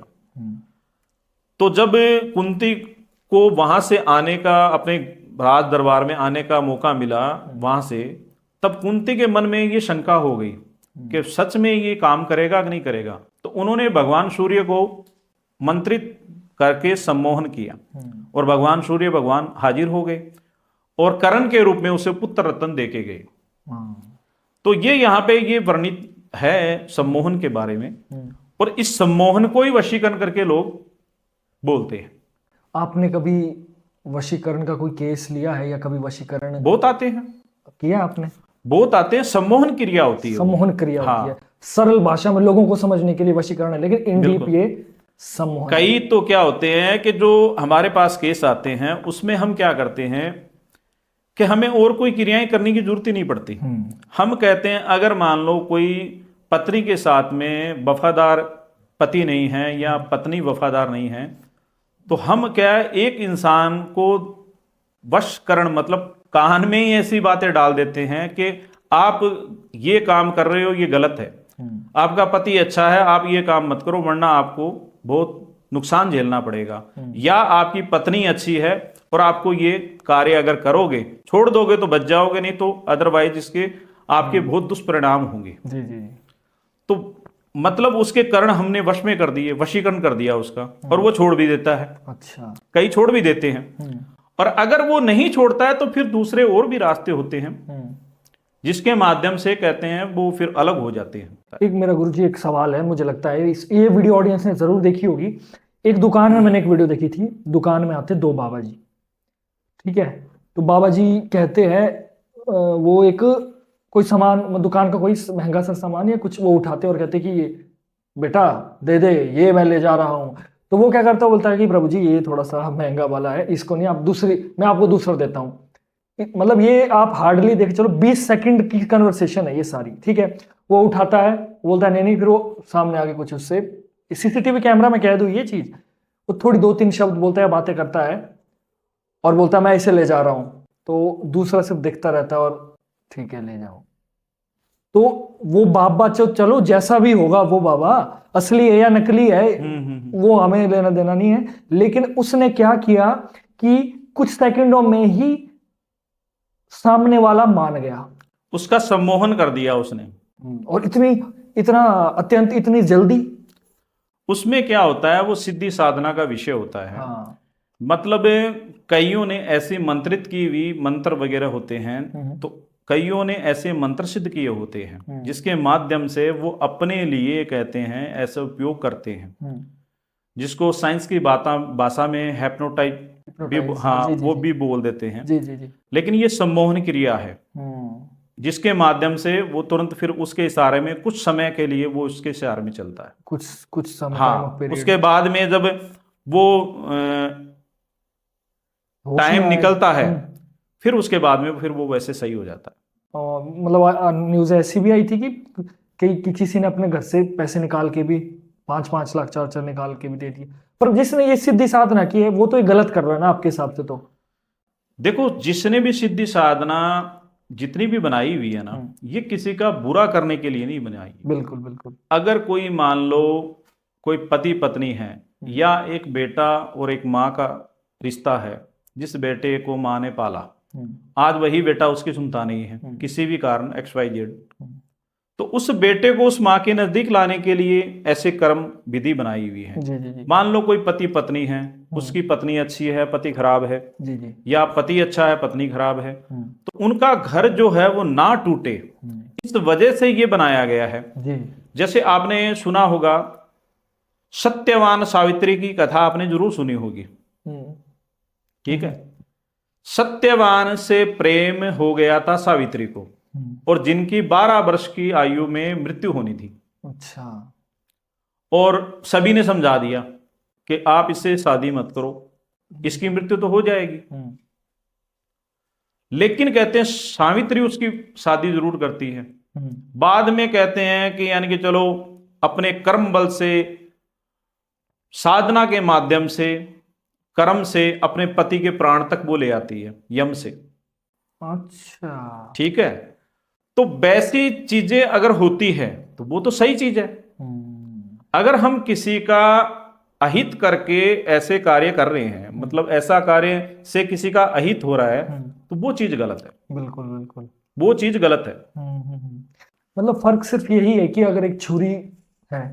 तो जब कुंती को वहां से आने का, अपने राज दरबार में आने का मौका मिला वहां से, तब कुंती के मन में ये शंका हो गई कि सच में ये काम करेगा कि नहीं करेगा। तो उन्होंने भगवान सूर्य को मंत्रित करके सम्मोहन किया और भगवान सूर्य भगवान हाजिर हो गए और करण के रूप में उसे पुत्र रत्न देके गए। तो ये यहाँ पे ये वर्णित है सम्मोहन के बारे में, और इस सम्मोहन को ही वशीकरण करके लोग बोलते हैं। आपने कभी वशीकरण का कोई केस लिया है या कभी वशीकरण? बहुत आते हैं। किया आपने? बहुत आते हैं। सम्मोहन क्रिया होती है। सम्मोहन क्रिया होती है, सरल भाषा में लोगों को समझने के लिए वशीकरण है, लेकिन इन डीप ये सम्मोहन। कई तो क्या होते हैं कि जो हमारे पास केस आते हैं उसमें हम क्या करते हैं कि हमें और कोई क्रियाएं करने की जरूरत ही नहीं पड़ती। हम कहते हैं अगर मान लो कोई पत्नी के साथ में वफादार पति नहीं है या पत्नी वफादार नहीं है, तो हम क्या एक इंसान को वशीकरण मतलब कान में ही ऐसी बातें डाल देते हैं कि आप ये काम कर रहे हो, ये गलत है, आपका पति अच्छा है, आप ये काम मत करो वरना आपको बहुत नुकसान झेलना पड़ेगा, या आपकी पत्नी अच्छी है और आपको ये कार्य अगर करोगे, छोड़ दोगे तो बच जाओगे, नहीं तो अदरवाइज इसके आपके बहुत दुष्परिणाम होंगे। जी जी। तो मतलब उसके कारण हमने वश में कर दिए, वशीकरण कर दिया उसका, और वो छोड़ भी देता है। अच्छा। कई छोड़ भी देते हैं, और अगर वो नहीं छोड़ता है तो फिर दूसरे और भी रास्ते होते हैं जिसके माध्यम से कहते हैं वो फिर अलग हो जाते हैं। एक मेरा गुरुजी एक सवाल है, मुझे लगता है ये वीडियो ऑडियंस ने जरूर देखी होगी। एक दुकान में मैंने एक वीडियो देखी थी, दुकान में आते 2 बाबा जी, ठीक है। तो बाबा जी कहते हैं वो एक कोई सामान, दुकान का कोई महंगा सा सामान या कुछ, वो उठाते और कहते कि ये बेटा दे दे, ये मैं ले जा रहा हूँ। तो वो क्या करता है, बोलता है कि प्रभु जी ये थोड़ा सा महंगा वाला है, इसको नहीं, आप दूसरी, मैं आपको दूसरा देता हूँ। मतलब ये आप हार्डली देख चलो 20 सेकंड की कन्वर्सेशन है ये सारी, ठीक है। वो उठाता है, बोलता है नहीं नहीं, फिर वो सामने आके कुछ उससे सीसीटीवी कैमरा में कह दूं ये चीज, वो थोड़ी 2-3 शब्द बोलता है, बातें करता है और बोलता है मैं इसे ले जा रहा हूं, तो दूसरा सिर्फ देखता रहता है और ठीक है ले जाओ। तो वो बाबा चलो जैसा भी होगा, वो बाबा असली है या नकली है वो हमें लेना देना नहीं है, लेकिन उसने क्या किया कि कुछ सेकंडों में ही सामने वाला मान गया, उसका सम्मोहन कर दिया उसने। और इतनी जल्दी। उसमें क्या होता है, वो सिद्धि साधना का विषय होता है। हाँ। मतलब कईयों ने ऐसे मंत्रित की हुई मंत्र वगैरह होते हैं, तो कईयों ने ऐसे मंत्र सिद्ध किए होते हैं जिसके माध्यम से वो अपने लिए कहते हैं ऐसा उपयोग करते हैं, जिसको साइंस की भाषा में हैप्नोटाइज भी, हाँ जी, जी, वो जी, भी बोल देते हैं। जी जी जी। लेकिन ये सम्मोहन क्रिया है जिसके माध्यम से वो तुरंत फिर उसके इशारे में कुछ समय के लिए वो उसके इशारे में चलता है, कुछ समय हाँ। period उसके बाद में जब वो होश टाइम में आए। निकलता है, फिर उसके बाद में फिर वो वैसे सही हो जाता है। और मतलब न्यूज ऐसी भी आई थी कि किसी ने अपने घर से पैसे निकाल के भी 5-5 लाख 4-4 निकाल के भी दे दिए, पर जिसने ये सिद्धि साधना की है वो तो ये गलत कर रहा है ना आपके हिसाब से। तो देखो, जिसने भी सिद्धि साधना जितनी भी बनाई हुई है ना, ये किसी का बुरा करने के लिए नहीं बनाई। बिल्कुल बिल्कुल। अगर कोई मान लो कोई पति पत्नी है या एक बेटा और एक माँ का रिश्ता है, जिस बेटे को माँ ने पाला, आज वही बेटा उसकी सुनता नहीं है किसी भी कारण XYZ, तो उस बेटे को उस माँ के नजदीक लाने के लिए ऐसे कर्म विधि बनाई हुई है। जी जी जी। मान लो कोई पति पत्नी है, उसकी पत्नी अच्छी है पति खराब है, जी जी। या पति अच्छा है पत्नी खराब है, तो उनका घर जो है वो ना टूटे, इस वजह से ये बनाया गया है। जी। जैसे आपने सुना होगा सत्यवान सावित्री की कथा, आपने जरूर सुनी होगी, ठीक है। सत्यवान से प्रेम हो गया था सावित्री को, और जिनकी 12 वर्ष की आयु में मृत्यु होनी थी। अच्छा। और सभी ने समझा दिया कि आप इससे शादी मत करो, इसकी मृत्यु तो हो जाएगी। लेकिन कहते हैं सावित्री उसकी शादी जरूर करती है। बाद में कहते हैं कि यानी कि चलो अपने कर्म बल से, साधना के माध्यम से, कर्म से अपने पति के प्राण तक वो ले आती है यम से। अच्छा। ठीक है, तो वैसी चीजें अगर होती है तो वो तो सही चीज है। अगर हम किसी का अहित करके ऐसे कार्य कर रहे हैं, मतलब ऐसा कार्य से किसी का अहित हो रहा है, तो वो चीज गलत है। बिल्कुल बिल्कुल, वो चीज गलत है। मतलब फर्क सिर्फ यही है कि अगर एक छुरी है,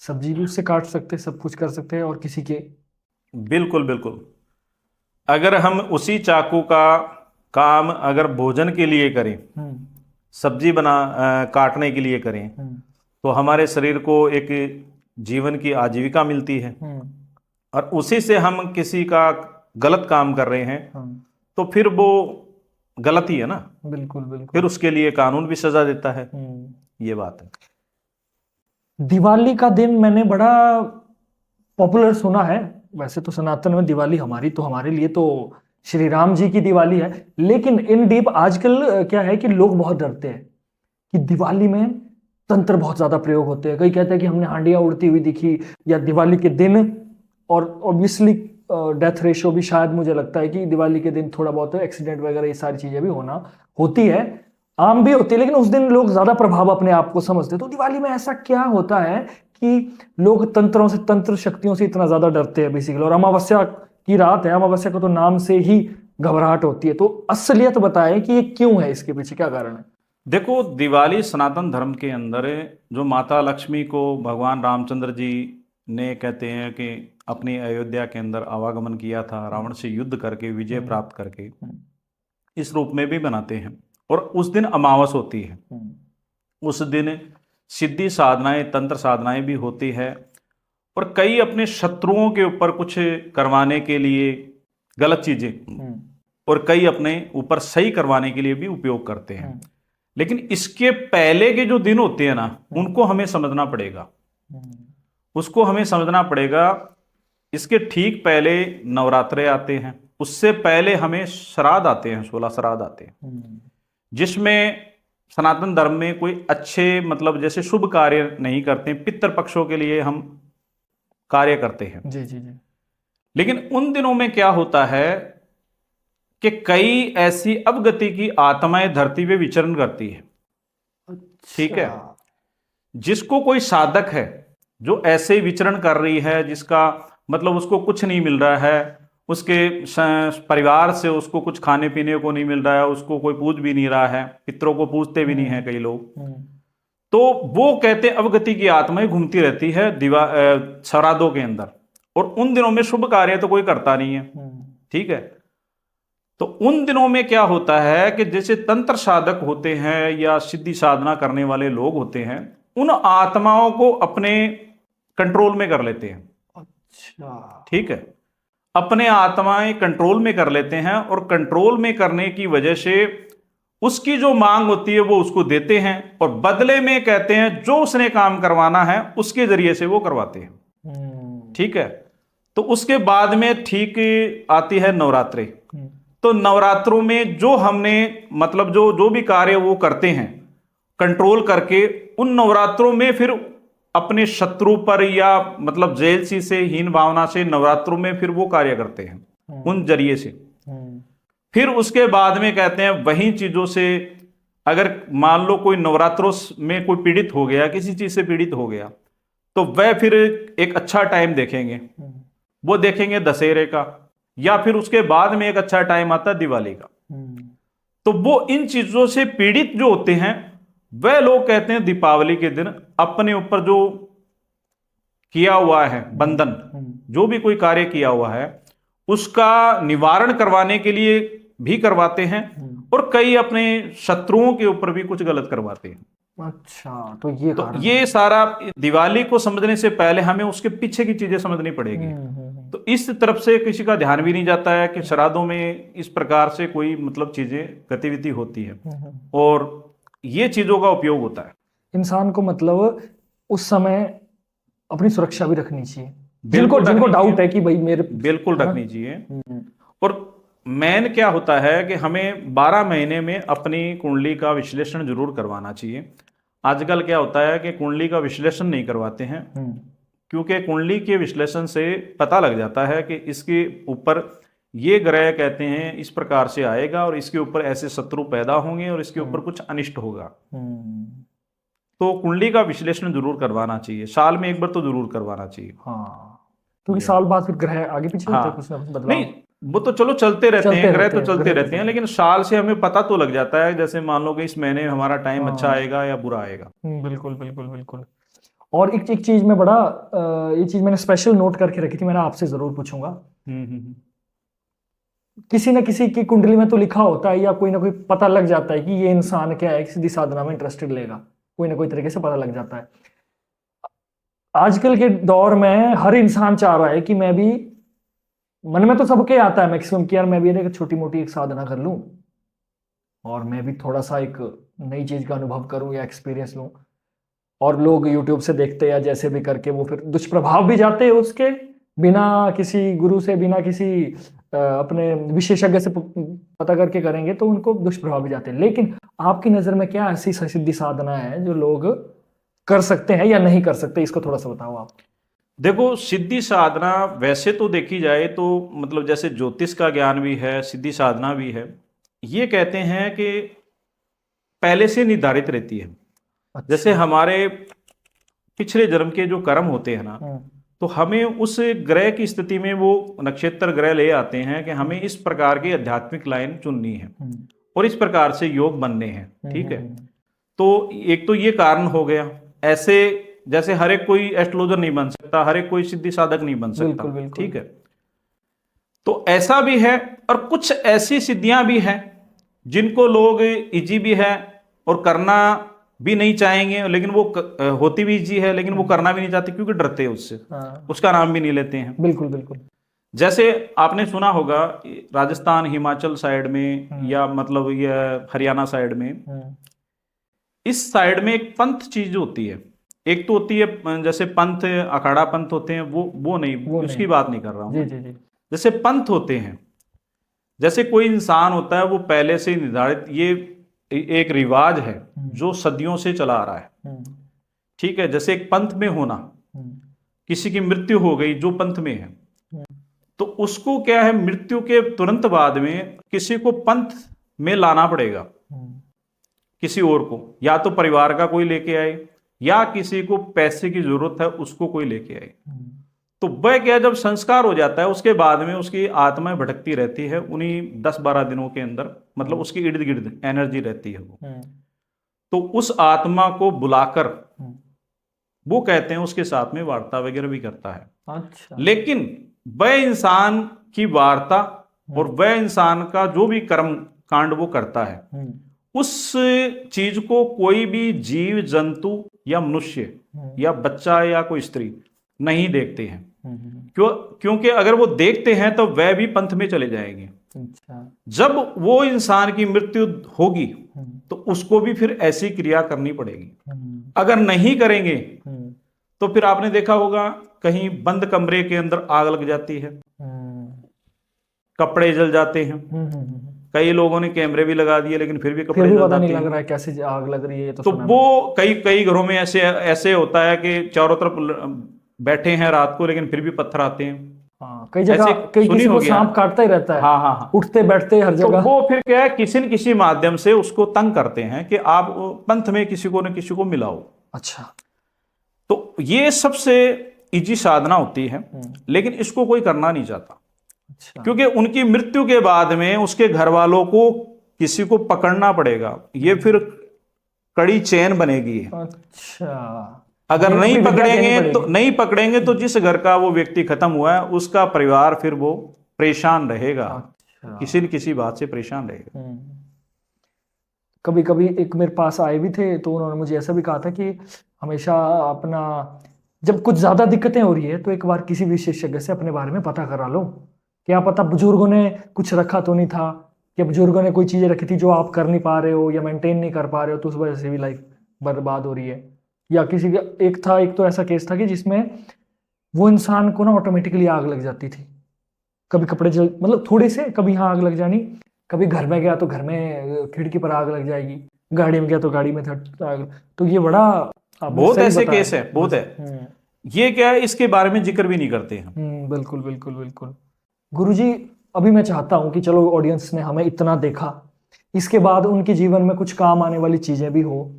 सब्जी भी उससे काट सकते, सब कुछ कर सकते हैं, और किसी के बिल्कुल बिल्कुल, अगर हम उसी चाकू का काम अगर भोजन के लिए करें, सब्जी काटने के लिए करें, तो हमारे शरीर को एक जीवन की आजीविका मिलती है। और उसी से हम किसी का गलत काम कर रहे हैं, तो फिर वो गलत ही है ना। बिल्कुल बिल्कुल, फिर उसके लिए कानून भी सजा देता है। ये बात है। दिवाली का दिन मैंने बड़ा पॉपुलर सुना है। वैसे तो सनातन में दिवाली हमारे लिए तो श्री राम जी की दिवाली है, लेकिन इन डीप आजकल क्या है कि लोग बहुत डरते हैं कि दिवाली में तंत्र बहुत ज्यादा प्रयोग होते हैं। कई कहते हैं कि हमने हांडियां उड़ती हुई दिखी, या दिवाली के दिन, और ऑब्वियसली डेथ रेशो भी शायद मुझे लगता है कि दिवाली के दिन थोड़ा बहुत एक्सीडेंट वगैरह ये सारी चीजें भी होती है, आम भी होती है, लेकिन उस दिन लोग ज्यादा प्रभाव अपने आप को समझते हैं। तो दिवाली में ऐसा क्या होता है कि लोग तंत्रों से, तंत्र शक्तियों से इतना ज्यादा डरते हैं बेसिकली? और अमावस्या की रात है, अमावस्या को तो नाम से ही घबराहट होती है, तो असलियत बताएं कि ये क्यों है, इसके पीछे क्या कारण है? देखो, दिवाली सनातन धर्म के अंदर जो माता लक्ष्मी को भगवान रामचंद्र जी ने कहते हैं कि अपनी अयोध्या के अंदर आवागमन किया था, रावण से युद्ध करके विजय प्राप्त करके, इस रूप में भी बनाते हैं। और उस दिन अमावस होती है, उस दिन सिद्धि साधनाएं, तंत्र साधनाएं भी होती है, और कई अपने शत्रुओं के ऊपर कुछ करवाने के लिए गलत चीजें, और कई अपने ऊपर सही करवाने के लिए भी उपयोग करते हैं। लेकिन इसके पहले के जो दिन होते हैं ना, उनको हमें समझना पड़ेगा, उसको हमें समझना पड़ेगा। इसके ठीक पहले नवरात्रे आते हैं, उससे पहले हमें श्राद्ध आते हैं, 16 श्राद्ध आते हैं, जिसमें सनातन धर्म में कोई अच्छे मतलब जैसे शुभ कार्य नहीं करते, पितृ पक्षों के लिए हम कार्य करते हैं। जी जी जी। लेकिन उन दिनों में क्या होता है कि कई ऐसी अवगति की आत्माएं धरती पे विचरण करती है। ठीक है, जिसको कोई साधक है जो ऐसे ही विचरण कर रही है, जिसका मतलब उसको कुछ नहीं मिल रहा है, उसके परिवार से उसको कुछ खाने पीने को नहीं मिल रहा है, उसको कोई पूज भी नहीं रहा है, पितरों को पूजते भी नहीं है कई लोग, तो वो कहते हैं अवगति की आत्माएं घूमती रहती है श्राद्धों के अंदर, और उन दिनों में शुभ कार्य तो कोई करता नहीं है। ठीक है, तो उन दिनों में क्या होता है कि जैसे तंत्र साधक होते हैं या सिद्धि साधना करने वाले लोग होते हैं, उन आत्माओं को अपने कंट्रोल में कर लेते हैं। अच्छा। ठीक है, अपने आत्माएं कंट्रोल में कर लेते हैं, और कंट्रोल में करने की वजह से उसकी जो मांग होती है वो उसको देते हैं, और बदले में कहते हैं जो उसने काम करवाना है उसके जरिए से वो करवाते हैं। ठीक है, तो उसके बाद में ठीक आती है नवरात्रि। तो नवरात्रों में जो हमने मतलब जो भी कार्य वो करते हैं कंट्रोल करके, उन नवरात्रों में फिर अपने शत्रु पर या मतलब जेलसी से हीन भावना से नवरात्रों में फिर वो कार्य करते हैं उन जरिए से। फिर उसके बाद में कहते हैं वही चीजों से, अगर मान लो कोई नवरात्रों में कोई पीड़ित हो गया, किसी चीज से पीड़ित हो गया, तो वह फिर एक अच्छा टाइम देखेंगे, वो देखेंगे दशहरे का, या फिर उसके बाद में एक अच्छा टाइम आता है दिवाली का। तो वो इन चीजों से पीड़ित जो होते हैं वह लोग कहते हैं दीपावली के दिन अपने ऊपर जो किया हुआ है बंधन, जो भी कोई कार्य किया हुआ है उसका निवारण करवाने के लिए भी करवाते हैं, और कई अपने शत्रुओं के ऊपर भी कुछ गलत करवाते हैं। अच्छा, तो ये सारा दिवाली को समझने से पहले हमें उसके पीछे की चीजें समझनी पड़ेगी। तो इस तरफ से किसी का ध्यान भी नहीं जाता है कि श्राद्धों में इस प्रकार से कोई मतलब चीजें गतिविधि होती है, और ये चीजों का उपयोग होता है। इंसान को मतलब उस समय अपनी सुरक्षा भी रखनी चाहिए, जिनको डाउट है कि भाई मेरे, बिल्कुल रखनी चाहिए। और मेन क्या होता है कि हमें 12 महीने में अपनी कुंडली का विश्लेषण जरूर करवाना चाहिए। आजकल क्या होता है कि कुंडली का विश्लेषण नहीं करवाते हैं, क्योंकि कुंडली के विश्लेषण से पता लग जाता है कि इसके ऊपर ये ग्रह कहते हैं इस प्रकार से आएगा, और इसके ऊपर ऐसे शत्रु पैदा होंगे, और इसके ऊपर कुछ अनिष्ट होगा। तो कुंडली का विश्लेषण जरूर करवाना चाहिए, साल में एक बार तो जरूर करवाना चाहिए। क्योंकि साल बाद फिर ग्रह आगे पीछे होते हैं, कुछ ना कुछ बदलाव। नहीं, वो तो चलो चलते रहते हैं, ग्रह तो चलते रहते हैं, लेकिन साल से हमें पता तो लग जाता है, जैसे मान लो कि इस महीने हमारा टाइम अच्छा आएगा या बुरा आएगा। बिल्कुल बिल्कुल बिल्कुल। और एक चीज में बड़ा ये चीज मैंने स्पेशल नोट करके रखी थी, मैंने आपसे जरूर पूछूंगा। किसी न किसी की कुंडली में तो लिखा होता है, या कोई ना कोई पता लग जाता है कि ये इंसान क्या है, सीधी साधना में इंटरेस्टेड लेगा, कोई ना कोई तरीके से पता लग जाता है। आजकल के दौर में हर इंसान चाह रहा है कि मैं भी, मन में तो सबके आता है मैक्सिमम कि यार मैं भी एक छोटी मोटी एक साधना कर लूं, और मैं भी थोड़ा सा एक नई चीज का अनुभव करूं या एक्सपीरियंस लूं। और लोग यूट्यूब से देखते हैं या जैसे भी करके वो फिर दुष्प्रभाव भी जाते हैं उसके, बिना किसी गुरु से, बिना किसी अपने विशेषज्ञ से पता करके करेंगे तो उनको दुष्प्रभाव भी जाते हैं। लेकिन आपकी नजर में क्या ऐसी सिद्धि साधना है जो लोग कर सकते हैं या नहीं कर सकते, इसको थोड़ा सा बताओ आप। देखो, सिद्धि साधना वैसे तो देखी जाए तो मतलब जैसे ज्योतिष का ज्ञान भी है, सिद्धि साधना भी है, ये कहते हैं कि पहले से निर्धारित रहती है। अच्छा। जैसे हमारे पिछले जन्म के जो कर्म होते हैं ना, तो हमें उस ग्रह की स्थिति में वो नक्षत्र ग्रह ले आते हैं कि हमें इस प्रकार की आध्यात्मिक लाइन चुननी है और इस प्रकार से योग बनने हैं। ठीक है, तो एक तो ये कारण हो गया। ऐसे जैसे हर एक कोई एस्ट्रोलॉजर नहीं बन सकता, हर एक कोई सिद्धि साधक नहीं बन सकता। बिल्कुल, बिल्कुल। ठीक है, तो ऐसा भी है, और कुछ ऐसी सिद्धियां भी हैं जिनको लोग इजी भी है और करना भी नहीं चाहेंगे, लेकिन वो होती भी इजी है, लेकिन वो करना भी नहीं चाहते क्योंकि डरते हैं उससे। उसका नाम भी नहीं लेते हैं। बिल्कुल बिल्कुल। जैसे आपने सुना होगा राजस्थान, हिमाचल साइड में, या मतलब ये हरियाणा साइड में, इस साइड में एक पंथ चीज होती है। एक तो होती है जैसे पंथ, अखाड़ा पंथ होते हैं, वो नहीं, उसकी बात नहीं कर रहा हूं। जी जी जी। जैसे पंथ होते हैं, जैसे कोई इंसान होता है वो पहले से निर्धारित, ये एक रिवाज है जो सदियों से चला आ रहा है। ठीक है, जैसे एक पंथ में होना, किसी की मृत्यु हो गई जो पंथ में है, तो उसको क्या है, मृत्यु के तुरंत बाद में किसी को पंथ में लाना पड़ेगा, किसी और को, या तो परिवार का कोई लेके आए या किसी को पैसे की जरूरत है उसको कोई लेके आए। तो वह क्या, जब संस्कार हो जाता है उसके बाद में उसकी आत्मा भटकती रहती है उन्हीं 10-12 दिनों के अंदर, मतलब उसके इर्द गिर्द एनर्जी रहती है वो। तो उस आत्मा को बुलाकर वो कहते हैं उसके साथ में वार्ता वगैरह भी करता है। अच्छा। लेकिन वह इंसान की वार्ता और वह इंसान का जो भी कर्म कांड वो करता है, उस चीज को कोई भी जीव जंतु या मनुष्य या बच्चा या कोई स्त्री नहीं देखते हैं। क्योंकि अगर वो देखते हैं तो वह भी पंथ में चले जाएंगे। अच्छा। जब वो इंसान की मृत्यु होगी तो उसको भी फिर ऐसी क्रिया करनी पड़ेगी। अगर नहीं करेंगे तो फिर आपने देखा होगा कहीं बंद कमरे के अंदर आग लग जाती है, कपड़े जल जाते हैं। कई लोगों ने कैमरे भी लगा दिए लेकिन फिर भी कपड़े फिर भी जल पता जाते नहीं हैं। लग रहा है कैसे आग लग रही है। तो वो कई घरों में ऐसे होता है कि चारों तरफ बैठे हैं रात को लेकिन फिर भी पत्थर आते हैं। हाँ, कई जगह कई सुनी किसी को होगी सांप काटता ही रहता है। हाँ हाँ हाँ। उठते बैठते हर तो जगह। वो फिर क्या है, किसी न किसी माध्यम से उसको तंग करते हैं कि आप पंथ में किसी को न किसी को मिलाओ। अच्छा। तो ये सबसे इजी साधना होती है, लेकिन इसको कोई करना नहीं चाहता। अच्छा। क्योंकि उनकी मृत्यु के बाद में उसके घर वालों को किसी को पकड़ना पड़ेगा, ये फिर कड़ी चेन बनेगी। अच्छा। अगर ये नहीं अपनी विद्या देनी पकड़ेंगे तो पड़ेगी। नहीं पकड़ेंगे तो जिस घर का वो व्यक्ति खत्म हुआ है उसका परिवार फिर वो परेशान रहेगा। अच्छा। किसी न किसी बात से परेशान रहेगा। कभी कभी एक मेरे पास आए भी थे तो उन्होंने मुझे ऐसा भी कहा था कि हमेशा अपना, जब कुछ ज्यादा दिक्कतें हो रही है तो एक बार किसी विशेषज्ञ से अपने बारे में पता करा लो। क्या पता बुजुर्गों ने कुछ रखा तो नहीं था, या बुजुर्गों ने कोई चीजें रखी थी जो आप कर नहीं पा रहे हो या मेंटेन नहीं कर पा रहे हो, तो उस वजह से भी लाइफ बर्बाद हो रही है। या किसी का एक तो ऐसा केस था कि जिसमें वो इंसान को ना ऑटोमेटिकली आग लग जाती थी। कभी कपड़े जल, मतलब थोड़े से, कभी यहाँ आग लग जानी, कभी घर में गया तो घर में खिड़की पर आग लग जाएगी, गाड़ी में गया तो गाड़ी में आग। तो ये बड़ा बहुत ऐसे केस है, बहुत है। ये क्या है, इसके बारे में जिक्र भी नहीं करते हैं। बिल्कुल बिल्कुल बिल्कुल। गुरुजी, अभी मैं चाहता हूं कि चलो ऑडियंस ने हमें इतना देखा, इसके बाद उनके जीवन में कुछ काम आने वाली चीजें भी हो।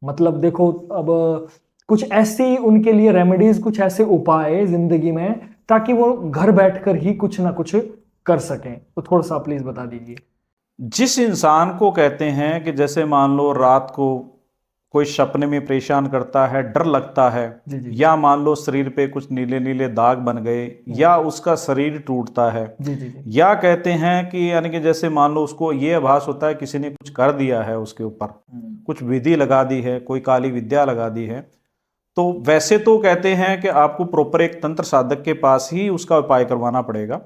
मतलब देखो, अब कुछ ऐसी उनके लिए रेमेडीज, कुछ ऐसे उपाय जिंदगी में, ताकि वो घर बैठकर ही कुछ ना कुछ कर सकें। तो थोड़ा सा प्लीज बता दीजिए। जिस इंसान को कहते हैं कि जैसे मान लो रात को कोई सपने में परेशान करता है, डर लगता है, या मान लो शरीर पे कुछ नीले नीले दाग बन गए, या उसका शरीर टूटता है, या कहते हैं कि यानी कि जैसे मान लो उसको ये आभास होता है किसी ने कुछ कर दिया है उसके ऊपर, कुछ विधि लगा दी है, कोई काली विद्या लगा दी है, तो वैसे तो कहते हैं कि आपको प्रॉपर एक तंत्र साधक के पास ही उसका उपाय करवाना पड़ेगा।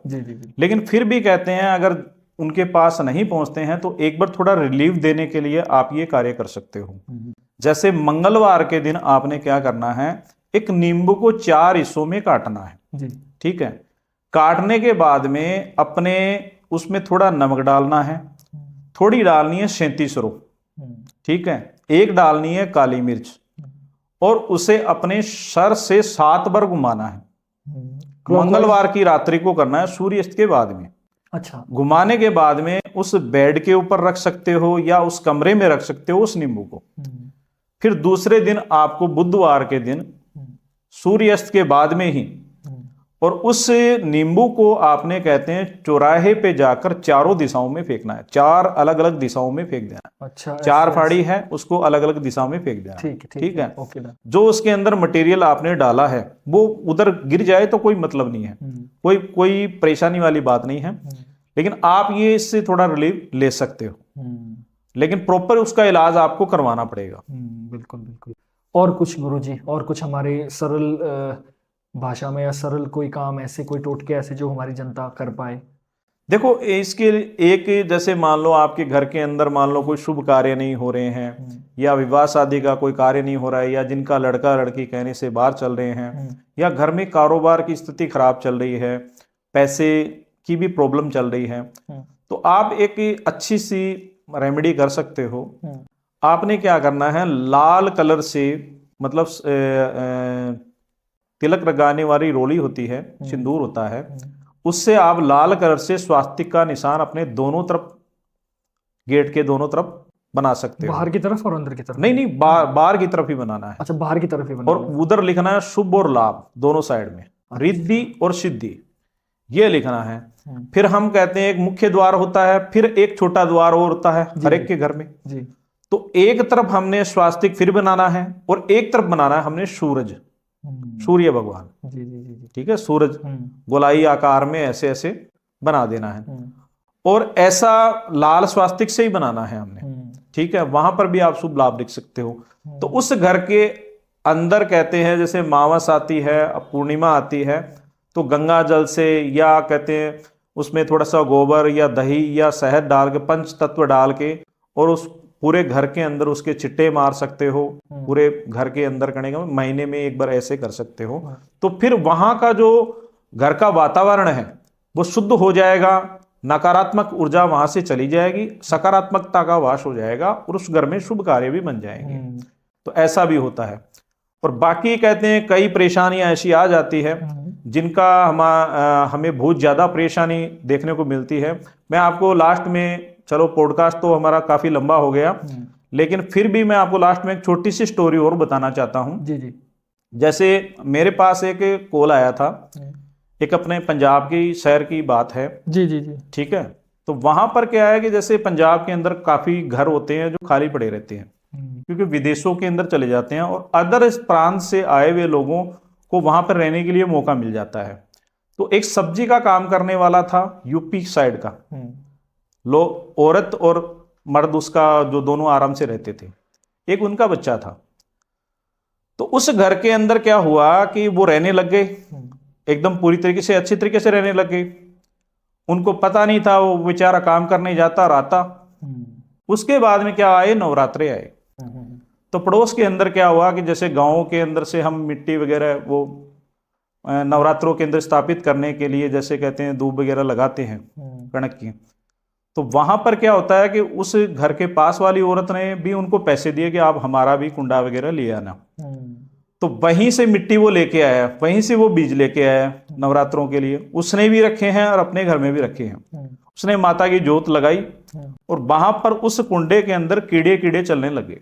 लेकिन फिर भी कहते हैं अगर उनके पास नहीं पहुंचते हैं तो एक बार थोड़ा रिलीफ देने के लिए आप ये कार्य कर सकते हो। जैसे मंगलवार के दिन आपने क्या करना है, एक नींबू को 4 हिस्सों में काटना है। ठीक है, काटने के बाद में अपने उसमें थोड़ा नमक डालना है, थोड़ी डालनी है 37 रो, ठीक है, एक डालनी है काली मिर्च, और उसे अपने सर से 7 बार घुमाना है। मंगलवार की रात्रि को करना है, सूर्यास्त के बाद में। अच्छा। घुमाने के बाद में उस बेड के ऊपर रख सकते हो या उस कमरे में रख सकते हो उस नींबू को। फिर दूसरे दिन आपको बुधवार के दिन सूर्यास्त के बाद में ही, और उस नींबू को आपने कहते हैं चौराहे पे जाकर चारों दिशाओं में फेंकना है, 4 अलग अलग दिशाओं में फेंक देना है। अच्छा। 4 फाड़ी है उसको अलग अलग दिशाओं में फेंक देना। ठीक है। ओके। जो उसके अंदर मटेरियल आपने डाला है वो उधर गिर जाए तो कोई मतलब नहीं है, कोई परेशानी वाली बात नहीं है, लेकिन आप ये इससे थोड़ा रिलीफ ले सकते हो, लेकिन प्रॉपर उसका इलाज आपको करवाना पड़ेगा। बिल्कुल बिल्कुल। और कुछ गुरुजी, और कुछ हमारे सरल भाषा में या सरल कोई काम ऐसे, कोई टोटके ऐसे जो हमारी जनता कर पाए? देखो, इसके एक जैसे मान लो आपके घर के अंदर मान लो कोई शुभ कार्य नहीं हो रहे हैं, या विवाह शादी का कोई कार्य नहीं हो रहा है, या जिनका लड़का लड़की कहने से बाहर चल रहे हैं, या घर में कारोबार की स्थिति खराब चल रही है, पैसे की भी प्रॉब्लम चल रही है, तो आप एक अच्छी सी रेमेडी कर सकते हो। आपने क्या करना है, लाल कलर से मतलब तिलक लगाने वाली रोली होती है, सिंदूर होता है, उससे आप लाल कलर से स्वास्तिक का निशान अपने दोनों तरफ, गेट के दोनों तरफ बना सकते हो। बाहर की तरफ और अंदर की तरफ? नहीं, बाहर की तरफ ही बनाना है। अच्छा, बाहर की तरफ ही और बनाना है। उधर लिखना है शुभ और लाभ दोनों साइड में, रिद्धि और सिद्धि, ये लिखना है। फिर हम कहते हैं एक मुख्य द्वार होता है, फिर एक छोटा द्वार और होता है हर एक के घर में जी। तो एक तरफ हमने स्वास्तिक फिर बनाना है और एक तरफ बनाना है हमने सूरज, सूर्य भगवान। जी जी जी जी। ठीक है, सूरज गोलाई आकार में ऐसे ऐसे बना देना है और ऐसा लाल स्वास्तिक से ही बनाना है हमने। ठीक है, वहां पर भी आप शुभ लाभ लिख सकते हो। तो उस घर के अंदर कहते हैं जैसे मावस आती है, पूर्णिमा आती है, तो गंगा जल से या कहते हैं उसमें थोड़ा सा गोबर या दही या शहद डाल के, पंच तत्व डाल के, और उस पूरे घर के अंदर उसके चिट्टे मार सकते हो। पूरे घर के अंदर करने का महीने में एक बार ऐसे कर सकते हो। तो फिर वहां का जो घर का वातावरण है वो शुद्ध हो जाएगा, नकारात्मक ऊर्जा वहां से चली जाएगी, सकारात्मकता का वास हो जाएगा और उस घर में शुभ कार्य भी बन जाएंगे। तो ऐसा भी होता है। और बाकी कहते हैं कई परेशानियां ऐसी आ जाती है जिनका हमें बहुत ज्यादा परेशानी देखने को मिलती है। मैं आपको लास्ट में, चलो पॉडकास्ट तो हमारा काफी लंबा हो गया, लेकिन फिर भी मैं आपको लास्ट में एक छोटी सी स्टोरी और बताना चाहता हूं। जी जी। जैसे मेरे पास एक कॉल आया था, एक अपने पंजाब की शहर की बात है। जी जी जी। ठीक है, तो वहां पर क्या है कि जैसे पंजाब के अंदर काफी घर होते हैं जो खाली पड़े रहते हैं, क्योंकि विदेशों के अंदर चले जाते हैं और अदर प्रांत से आए हुए लोगों को वहां पर रहने के लिए मौका मिल जाता है। तो एक सब्जी का काम करने वाला था यूपी साइड का, लोग, औरत और मर्द उसका जो दोनों आराम से रहते थे, एक उनका बच्चा था। तो उस घर के अंदर क्या हुआ कि वो रहने लग गए एकदम पूरी तरीके से, अच्छी तरीके से रहने लग गए। उनको पता नहीं था, वो बेचारा काम करने जाता और आता। उसके बाद में क्या आए, नवरात्रे आए। तो पड़ोस के अंदर क्या हुआ कि जैसे गांवों के अंदर से हम मिट्टी वगैरह वो नवरात्रों के अंदर स्थापित करने के लिए जैसे कहते हैं धूप वगैरह लगाते हैं कणक की, तो वहां पर क्या होता है कि उस घर के पास वाली औरत ने भी उनको पैसे दिए कि आप हमारा भी कुंडा वगैरह ले आना। तो वहीं से मिट्टी वो लेके आया, वहीं से वो बीज लेके आया नवरात्रों के लिए। उसने भी रखे हैं और अपने घर में भी रखे हैं। उसने माता की जोत लगाई और वहां पर उस कुंडे के अंदर कीड़े कीड़े चलने लगे।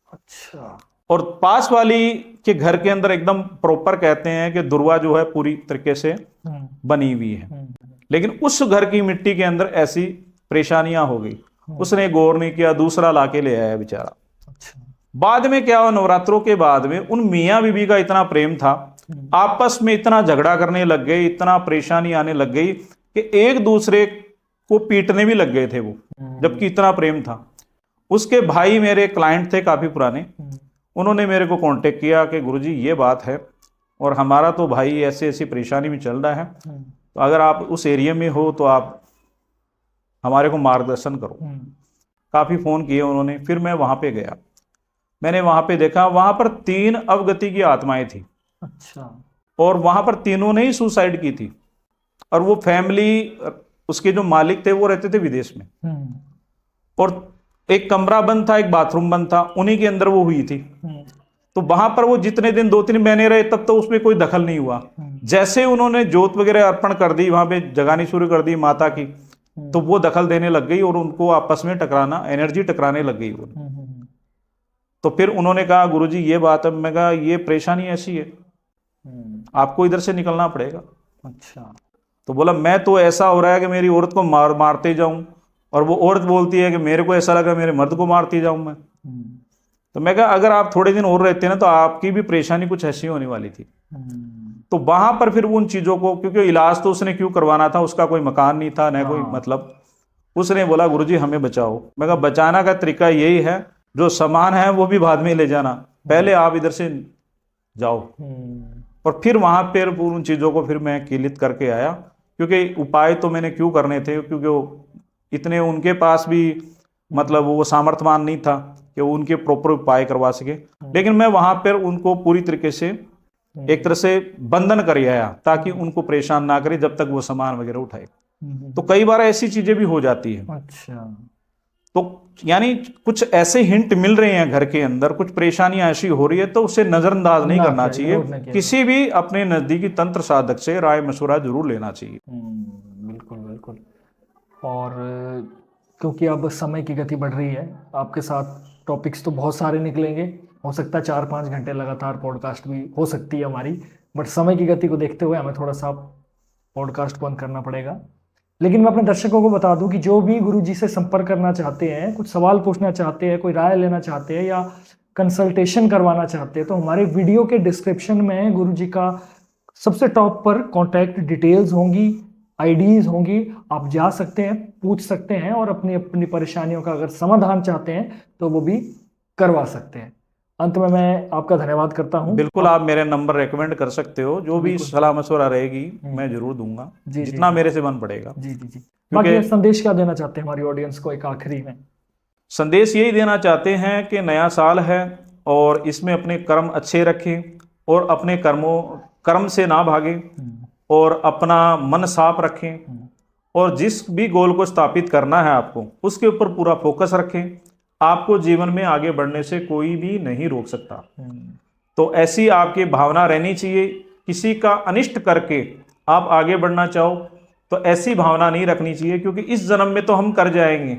अच्छा। और पास वाली के घर के अंदर एकदम प्रॉपर कहते हैं कि दुर्वा जो है पूरी तरीके से बनी हुई है, लेकिन उस घर की मिट्टी के अंदर ऐसी परेशानियां हो गई, उसने गौर नहीं किया, दूसरा लाके ले आया बेचारा। अच्छा। बाद में क्या हुआ, नवरात्रों के बाद में उन मियां बीबी का इतना प्रेम था, आपस में इतना झगड़ा करने लग गए, इतना परेशानी आने लग गई कि एक दूसरे को पीटने भी लग गए थे वो, जबकि इतना प्रेम था। उसके भाई मेरे क्लाइंट थे काफी पुराने, उन्होंने मेरे को कांटेक्ट किया कि गुरुजी ये बात है और हमारा तो भाई ऐसे ऐसी परेशानी में चल रहा है, तो अगर आप उस एरिया में हो तो आप हमारे को मार्गदर्शन करो। काफी फोन किए उन्होंने, फिर मैं वहां पे गया। मैंने वहां पे देखा, वहां पर 3 अवगति की आत्माएं थी। अच्छा। और वहां पर तीनों ने ही सुसाइड की थी। और वो फैमिली, उसके जो मालिक थे वो रहते थे विदेश में, और एक कमरा बंद था, एक बाथरूम बंद था, उन्हीं के अंदर वो हुई थी। तो वहां पर वो जितने दिन 2-3 महीने रहे तब तो उसमें कोई दखल नहीं हुआ। जैसे उन्होंने जोत वगैरह अर्पण कर दी, वहां पे जगानी शुरू कर दी माता की, तो वो दखल देने लग गई और उनको आपस में टकराना, एनर्जी टकराने लग गई। तो फिर उन्होंने कहा गुरुजी ये बात है। मैं कहा ये परेशानी ऐसी है, आपको इधर से निकलना पड़ेगा। अच्छा। तो बोला मैं तो ऐसा हो रहा है कि मेरी औरत को मारते जाऊं, और वो औरत बोलती है कि मेरे को ऐसा लगा मेरे मर्द को मारती जाऊं मैं। तो मैं कहा अगर आप थोड़े दिन और रहते ना तो आपकी भी परेशानी कुछ ऐसी होने वाली थी। तो वहां पर फिर उन चीजों को, क्योंकि इलाज तो उसने क्यों करवाना था, उसका कोई मकान नहीं था न कोई मतलब, उसने बोला गुरुजी हमें बचाओ। मैं कहा बचाना का तरीका यही है, जो सामान है वो भी बाद में ले जाना, पहले आप इधर से जाओ। और फिर वहां पर उन चीजों को फिर मैं कीलित करके आया, क्योंकि उपाय तो मैंने क्यों करने थे, क्योंकि वो इतने उनके पास भी मतलब वो सामर्थ्यवान नहीं था कि वो उनके प्रॉपर उपाय करवा सके। लेकिन मैं वहां पर उनको पूरी तरीके से एक तरह से बंधन कर आया, ताकि उनको परेशान ना करे जब तक वो सामान वगैरह उठाए। तो कई बार ऐसी चीजें भी हो जाती है। अच्छा। तो यानी कुछ ऐसे हिंट मिल रहे हैं घर के अंदर, कुछ परेशानियां ऐसी हो रही है, तो उसे नजरअंदाज नहीं ना करना किया, चाहिए। इग्नोर ना किया किसी भी अपने नजदीकी तंत्र साधक से राय मशवरा जरूर लेना चाहिए। बिल्कुल बिल्कुल। और क्योंकि अब समय की गति बढ़ रही है, आपके साथ टॉपिक्स तो बहुत सारे निकलेंगे, हो सकता है 4-5 घंटे लगातार पॉडकास्ट भी हो सकती है हमारी, बट समय की गति को देखते हुए हमें थोड़ा सा पॉडकास्ट बंद करना पड़ेगा। लेकिन मैं अपने दर्शकों को बता दूं कि जो भी गुरु जी से संपर्क करना चाहते हैं, कुछ सवाल पूछना चाहते हैं, कोई राय लेना चाहते हैं या कंसल्टेशन करवाना चाहते हैं, तो हमारे वीडियो के डिस्क्रिप्शन में गुरु जी का सबसे टॉप पर कॉन्टैक्ट डिटेल्स होंगी, आईडीज होंगी, आप जा सकते हैं, पूछ सकते हैं और अपनी अपनी परेशानियों का अगर समाधान चाहते हैं तो वो भी करवा सकते हैं। अंत में मैं आपका धन्यवाद करता हूं। बिल्कुल, आप मेरे नंबर रेकमेंड कर सकते हो, जो भी सलाह मशवरा रहेगी मैं जरूर दूंगा, जी, जितना मेरे से बन पड़ेगा। जी जी जी। बाकी संदेश क्या देना चाहते हैं हमारी ऑडियंस को एक आखिरी में? संदेश यही देना चाहते हैं कि नया साल है और इसमें अपने कर्म अच्छे रखें और अपने कर्म से ना भागें और अपना मन साफ रखें और जिस भी गोल को स्थापित करना है आपको, उसके ऊपर पूरा फोकस रखें। आपको जीवन में आगे बढ़ने से कोई भी नहीं रोक सकता। तो ऐसी आपकी भावना रहनी चाहिए। किसी का अनिष्ट करके आप आगे बढ़ना चाहो तो ऐसी भावना नहीं रखनी चाहिए, क्योंकि इस जन्म में तो हम कर जाएंगे।